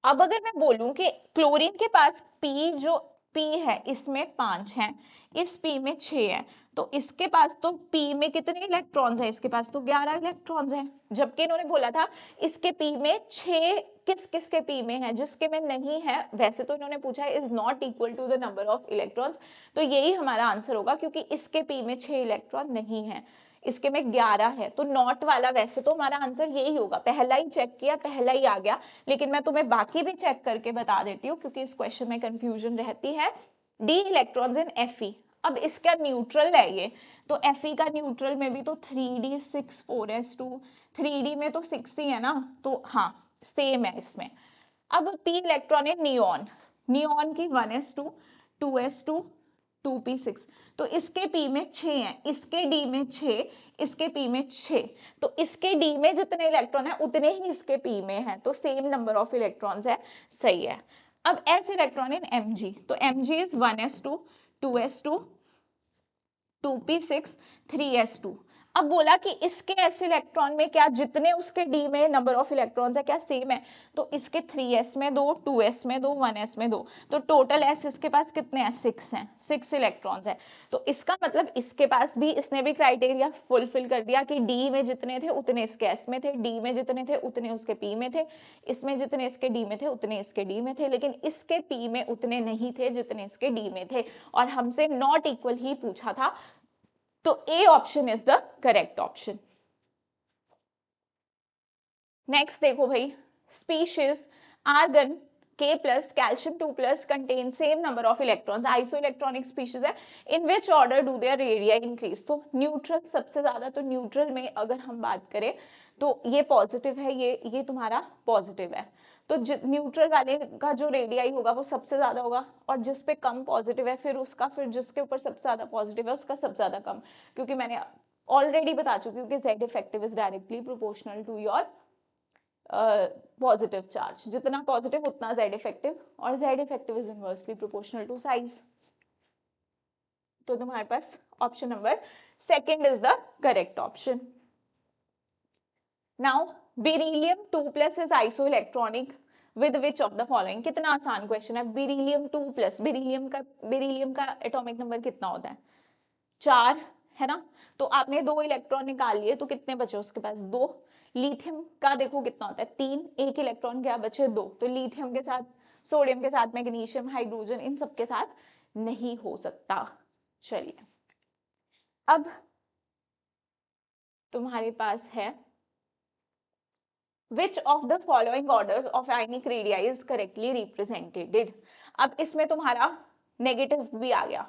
अब अगर मैं बोलूं कि क्लोरीन के पास P, जो P है इसमें 5 है, इस P में 6 है, तो इसके पास तो P में कितने इलेक्ट्रॉन्स है, इसके पास तो 11 इलेक्ट्रॉन्स है। जबकि इन्होंने बोला था इसके P में 6, किस किस के P में है, जिसके में नहीं है, वैसे तो इन्होंने पूछा है is not equal to the number of electrons, तो यही हमारा आंसर होगा क्योंकि इसके P में 6 इलेक्ट्रॉन नहीं है, इसके में 11 है, तो नॉट वाला वैसे तो हमारा आंसर यही होगा। पहला ही चेक किया, पहला ही आ गया, लेकिन मैं तुम्हें बाकी भी चेक करके बता देती हूँ क्योंकि इस क्वेश्चन में कंफ्यूजन रहती है। डी इलेक्ट्रॉन्स इन Fe, अब इसका न्यूट्रल है ये, तो Fe का न्यूट्रल में भी तो 3d6 4s2, 3d में तो 6 ही है ना, तो हाँ सेम है इसमें। अब p इलेक्ट्रॉन है नियॉन, नियॉन की 1s2 2s2 2p6, तो इसके p में 6 है, इसके d में 6, इसके p में 6, तो इसके d में जितने इलेक्ट्रॉन है उतने ही इसके p में है, तो सेम नंबर ऑफ इलेक्ट्रॉन्स है, सही है। अब s इलेक्ट्रॉन इन Mg, तो Mg is 1s2 2s2 2p6 3s2। अब बोला कि इसके s इलेक्ट्रॉन में क्या जितने उसके d में नंबर ऑफ इलेक्ट्रॉन्स है क्या सेम है, तो इसके 3s में 2 2s में 2 1s में 2, तो टोटल s इसके पास कितने हैं 6 हैं, 6 इलेक्ट्रॉन्स है। तो इसका मतलब इसके पास भी, इसने भी क्राइटेरिया फुलफिल कर दिया कि d में जितने थे उतने इसके s में थे, d में जितने थे उतने उसके p में थे, इसमें जितने इसके d में थे उतने इसके d में थे, लेकिन इसके p में उतने नहीं थे जितने इसके d में थे, और हमसे नॉट इक्वल ही पूछा था, तो A option is the correct option. Next देखो भाई, species argon K plus calcium 2 plus contain same number of electrons, isoelectronic species है, in which order do their radii increase. तो न्यूट्रल सबसे ज्यादा, तो न्यूट्रल में अगर हम बात करें तो ये पॉजिटिव है, ये तुम्हारा पॉजिटिव है, तो न्यूट्रल वाले का जो रेडियाई होगा वो सबसे ज्यादा होगा, और जिस पे कम पॉजिटिव है फिर उसका, फिर जिसके ऊपर सबसे ज्यादा पॉजिटिव है उसका सबसे ज्यादा कम, क्योंकि मैंने ऑलरेडी बता चुकी हूँ कि Z effective is directly proportional to your positive charge, जितना पॉजिटिव उतना Z इफेक्टिव, और Z effective is inversely proportional to size. तो तुम्हारे पास option number second is the correct option. Now beryllium 2 plus is isoelectronic with which of the following. कितना आसान क्वेश्चन है, बेरिलियम 2 प्लस, बेरिलियम का एटॉमिक नंबर कितना होता है 4 है ना, तो आपने 2 इलेक्ट्रॉन निकाल लिए तो कितने बचे उसके पास 2। लिथियम का देखो कितना होता है 3, एक इलेक्ट्रॉन क्या बचे 2, तो लिथियम के साथ, सोडियम के साथ मैग्नीशियम, हाइड्रोजन, इन सब के साथ नहीं हो सकता, चलिए, अब तुम्हारे पास है Which of the following orders of ionic radii is correctly represented? अब इसमें तुम्हारा नेगेटिव भी आ गया,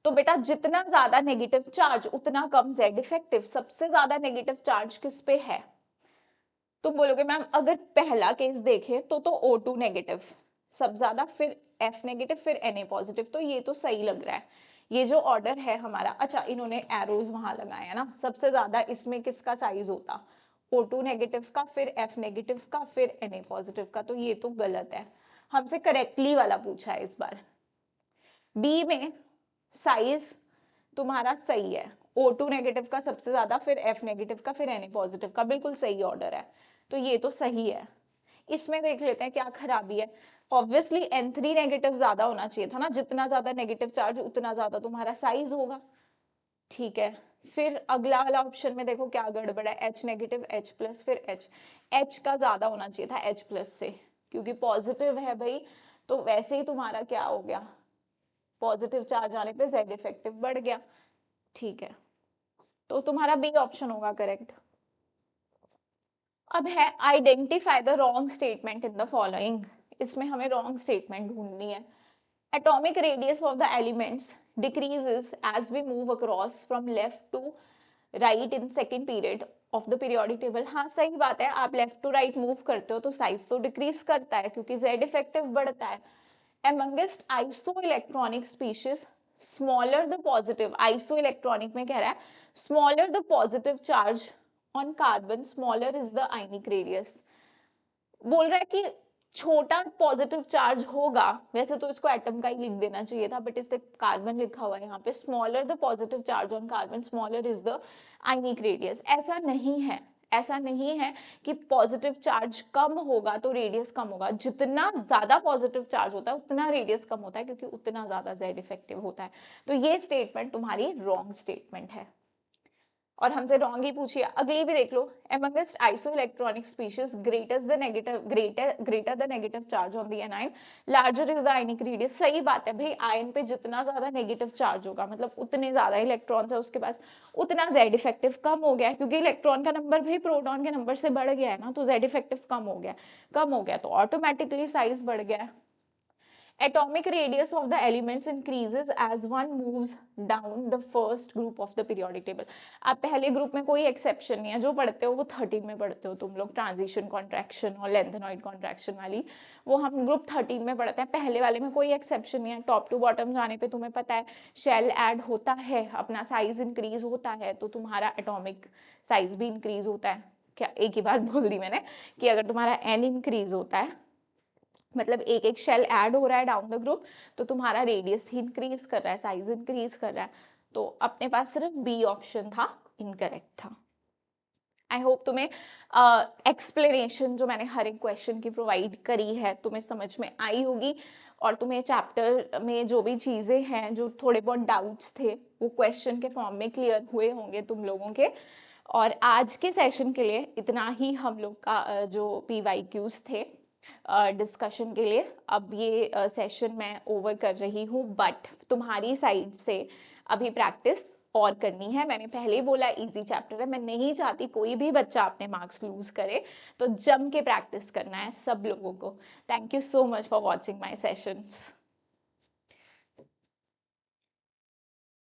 तो बेटा जितना ज्यादा नेगेटिव चार्ज उतना कम जेड इफेक्टिव। सबसे ज्यादा नेगेटिव चार्ज किस पे है? तुम बोलोगे मैम अगर पहला केस देखें तो O2 नेगेटिव सब ज्यादा, फिर F नेगेटिव, फिर Na पॉजिटिव, तो ये तो सही लग रहा है। ये जो ऑर्डर है हमारा, अच्छा इन्होंने एरोज वहां लगाए है ना, सबसे ज्यादा इसमें किसका साइज होता? O2 नेगेटिव का, फिर F नेगेटिव का, फिर Na पॉजिटिव का, तो ये तो गलत है। हमसे करेक्टली वाला पूछा है इस बार। बी में साइज तुम्हारा सही है, O2 नेगेटिव का सबसे ज्यादा, फिर F नेगेटिव का, फिर Na पॉजिटिव का, बिल्कुल सही ऑर्डर है, तो ये तो सही है। इसमें देख लेते हैं क्या खराबी है। ऑब्वियसली N3 नेगेटिव ज्यादा होना चाहिए था ना, जितना ज्यादा नेगेटिव चार्ज उतना ज्यादा तुम्हारा साइज होगा, ठीक है। फिर अगला वाला ऑप्शन में देखो क्या गड़बड़ है, H नेगेटिव, H प्लस, फिर H का ज्यादा होना चाहिए था H प्लस से, क्योंकि पॉजिटिव है भाई, तो वैसे ही तुम्हारा क्या हो गया, पॉजिटिव चार्ज आने पे Z इफेक्टिव बढ़ गया, ठीक है। तो तुम्हारा बी ऑप्शन होगा करेक्ट। अब है identify the wrong statement in the following, इसमें हमें रॉन्ग स्टेटमेंट ढूंढनी है। atomic radius of the elements decreases as we move across from left to right in second period of the periodic table। हाँ सही बात है, आप लेफ्ट टू राइट मूव करते हो तो साइज तो डिक्रीज करता है, क्योंकि Z इफेक्टिव बढ़ता है। amongst isoelectronic species smaller the positive, isoelectronic में कह रहा है smaller the positive charge on carbon smaller is the ionic radius। बोल रहा है कि छोटा पॉजिटिव चार्ज होगा, वैसे तो इसको एटम का ही लिख देना चाहिए था, बट इससे कार्बन लिखा हुआ है यहाँ पे, smaller the positive charge on carbon smaller is the ionic radius. ऐसा नहीं है, ऐसा नहीं है कि पॉजिटिव चार्ज कम होगा तो रेडियस कम होगा, जितना ज्यादा पॉजिटिव चार्ज होता है उतना रेडियस कम होता है, क्योंकि उतना ज्यादा जेड इफेक्टिव होता है। तो ये स्टेटमेंट तुम्हारी रॉन्ग स्टेटमेंट है, और हमसे रॉन्ग ही पूछिए। अगली भी देख लो, amongst isoelectronic species greater the negative charge on the anion larger is the ionic radius। सही बात है भाई, आयन पे जितना ज्यादा नेगेटिव चार्ज होगा, मतलब उतने ज्यादा इलेक्ट्रॉन्स है उसके पास, उतना जेड इफेक्टिव कम हो गया, क्योंकि इलेक्ट्रॉन का नंबर भाई प्रोटॉन के नंबर से बढ़ गया है ना, तो जेड इफेक्टिव कम हो गया तो ऑटोमेटिकली साइज बढ़ गया। Atomic radius of the elements increases as one moves down the first group of the periodic table। आप पहले ग्रुप में कोई एक्सेप्शन नहीं है, जो पढ़ते हो वो 13 में पढ़ते हो तुम लोग, ट्रांजिशन कॉन्ट्रैक्शन और लेंथेनॉइड कॉन्ट्रैक्शन वाली, वो हम ग्रुप 13 में पढ़ते हैं। पहले वाले में कोई एक्सेप्शन नहीं है, टॉप टू बॉटम जाने पे तुम्हें पता है शेल ऐड होता है, अपना साइज इंक्रीज होता है, तो तुम्हारा एटॉमिक साइज भी इंक्रीज होता है। क्या एक ही बात बोल दी मैंने, कि अगर तुम्हारा एन इंक्रीज होता है, मतलब एक एक शेल ऐड हो रहा है डाउन द ग्रुप, तो तुम्हारा रेडियस ही इंक्रीज कर रहा है, साइज इंक्रीज कर रहा है। तो अपने पास सिर्फ बी ऑप्शन था, इनकरेक्ट था। आई होप तुम्हें एक्सप्लेनेशन जो मैंने हर एक क्वेश्चन की प्रोवाइड करी है तुम्हें समझ में आई होगी, और तुम्हें चैप्टर में जो भी चीजें हैं, जो थोड़े बहुत डाउट्स थे, वो क्वेश्चन के फॉर्म में क्लियर हुए होंगे तुम लोगों के। और आज के सेशन के लिए इतना ही हम लोग का जो PYQs थे डिस्कशन के लिए। अब ये सेशन मैं ओवर कर रही हूँ, बट तुम्हारी साइड से अभी प्रैक्टिस और करनी है। मैंने पहले ही बोला इजी चैप्टर है, मैं नहीं चाहती कोई भी बच्चा अपने मार्क्स लूज करे, तो जम के प्रैक्टिस करना है सब लोगों को। Thank you so much for watching my sessions.